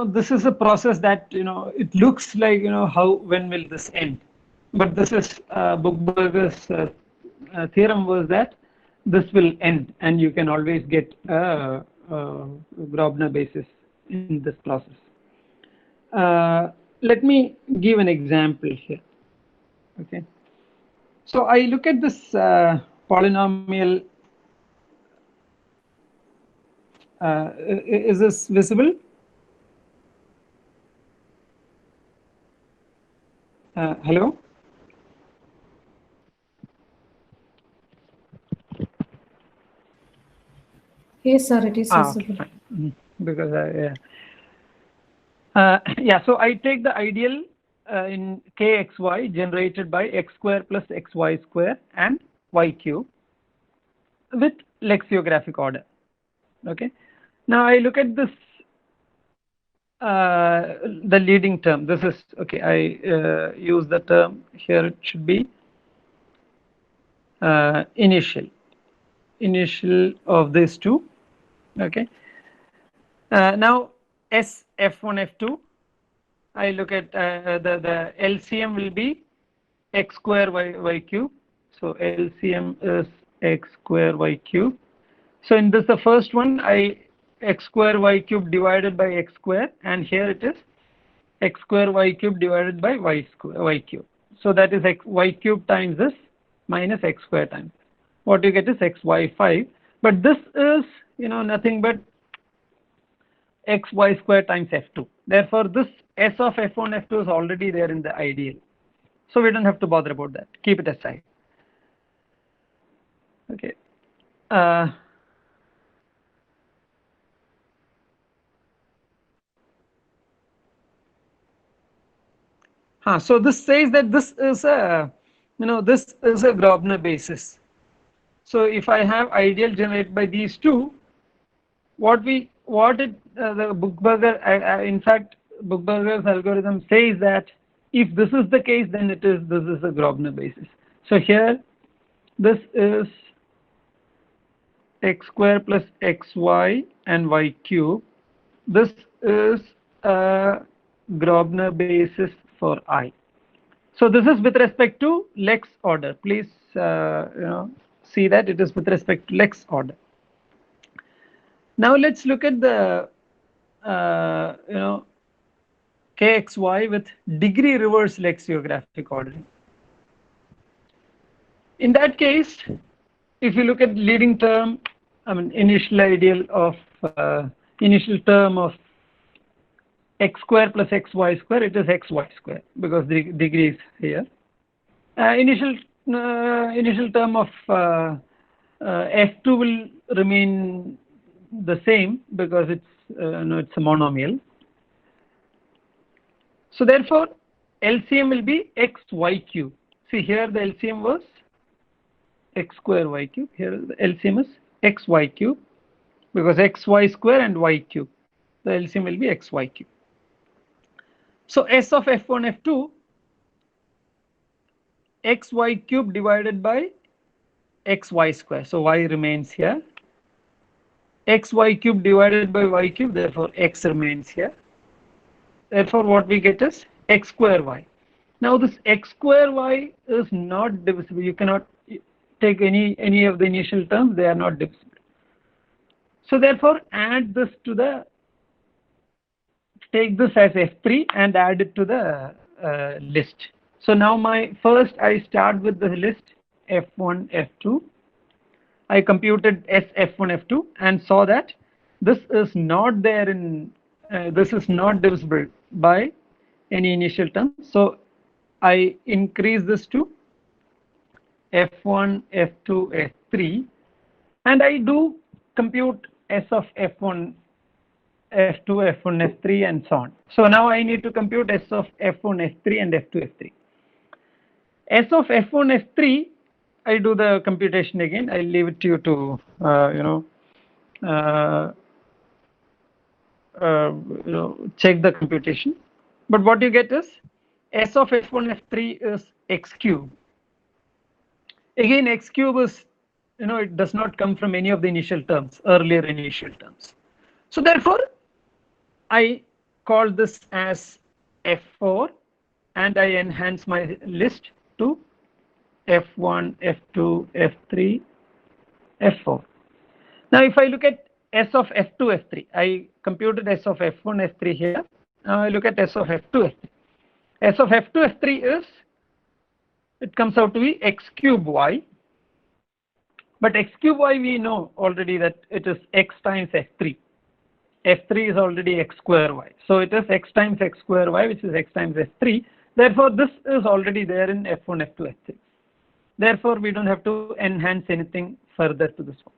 this is a process that it looks like when will this end, but this is Bookberger's theorem was that this will end, and you can always get a Gröbner basis in this process. Let me give an example here. Okay, so I look at this polynomial. Is this visible? Hello? Yes, sir, it is Okay, visible. fine. Because yeah, so I take the ideal in kxy generated by x square plus xy square and y cube with lexicographic order. Okay. Now I look at this, the leading term. This is okay. I use the term here. It should be initial of these two. Okay. Now S f1 f2. I look at the LCM will be x square y cube. So LCM is x square y cube. So in this, the first one, I x square y cube divided by x square, and here it is x square y cube divided by y square y cube. So that is x y cube times this minus x square times. What you get is xy5, but this is nothing but xy square times f2. Therefore, this S of f1 f2 is already there in the ideal, so we don't have to bother about that. Keep it aside. Okay. So this says that this is a this is a Gröbner basis. So if I have ideal generated by these two, the Buchberger, in fact Buchberger's algorithm says that if this is the case, then this is a Gröbner basis. So here this is x square plus xy and y cube. This is a Gröbner basis for I. So this is with respect to Lex order. Please see that it is with respect to Lex order. Now let's look at the kxy with degree reverse lexicographic ordering. In that case, if you look at leading term, I mean initial ideal of initial term of x square plus xy square, it is xy square because the degree is here. Initial term of f2 will remain the same because it's it's a monomial. So therefore LCM will be xy cube. See here the LCM was x square y cube. Here the LCM is xy cube because xy square and y cube. The LCM will be xy cube. So S of f1 f2 xy cube divided by xy square. So y remains here. Xy cube divided by y cube. Therefore x remains here. Therefore what we get is x square y. Now this x square y is not divisible. You cannot take any of the initial terms. They are not divisible. So therefore add this to the, take this as f3 and add it to the list. So now I start with the list f1 f2. I computed S f1 f2 and saw that this is not there in this is not divisible by any initial term. So I increase this to f1 f2 f3 and I do compute S of f1 f2 f1 f3 and so on. So now I need to compute S of f1 f3 and f2 f3. S of f1 f3, I do the computation again. I leave it to you to check the computation. But what you get is S of f1 f3 is x cube. Again, x cube is it does not come from any of the initial terms, earlier initial terms. So therefore, I call this as f4 and I enhance my list to f1 f2 f3 f4. Now if I look at S of f2 f3, I computed S of f1 f3 here. Now I look at S of f2 f3. S of f2 f3 is, it comes out to be x cube y, but x cube y we know already that it is x times f3. f3 is already x square y, so it is x times x square y, which is x times f3. Therefore, this is already there in F1, F2, F3. Therefore, we don't have to enhance anything further to this one.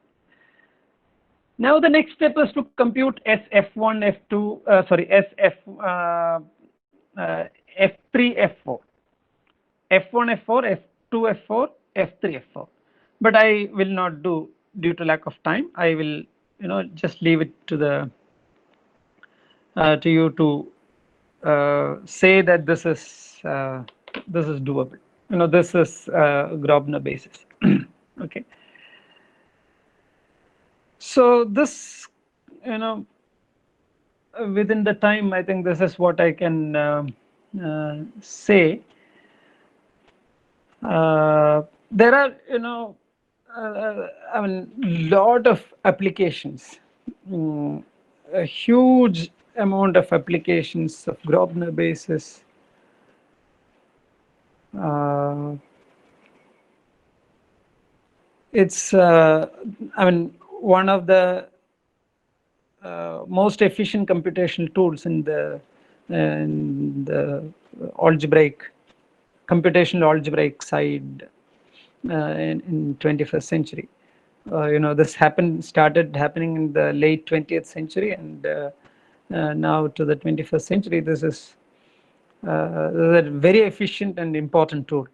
Now the next step is to compute SF1, F2, sorry, F3, F4, F1, F4, F2, F4, F3, F4. But I will not do due to lack of time. I will, just leave it to the to you to say that this is doable. This is Gröbner basis. Okay. So this, within the time, I think this is what I can say. There are, I mean, lot of applications, a huge amount of applications of Gröbner basis. It's, I mean, one of the most efficient computational tools in the algebraic, computational algebraic side in 21st century. This started happening in the late 20th century, and now to the 21st century, this is a very efficient and important tool.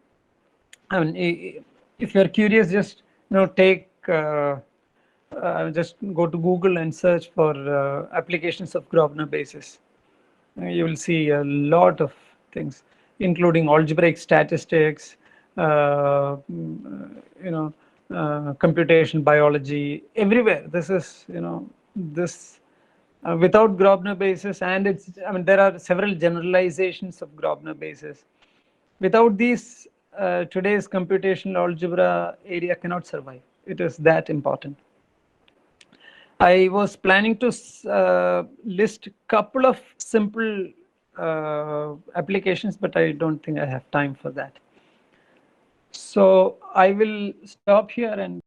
I mean, if you're curious, just take just go to Google and search for applications of Gröbner basis. You will see a lot of things, including algebraic statistics, computational biology, everywhere. This is, this without Gröbner basis, and it's, I mean, there are several generalizations of Gröbner basis. Without these, today's computational algebra area cannot survive. It is that important. I was planning to list a couple of simple applications, but I don't think I have time for that. So I will stop here and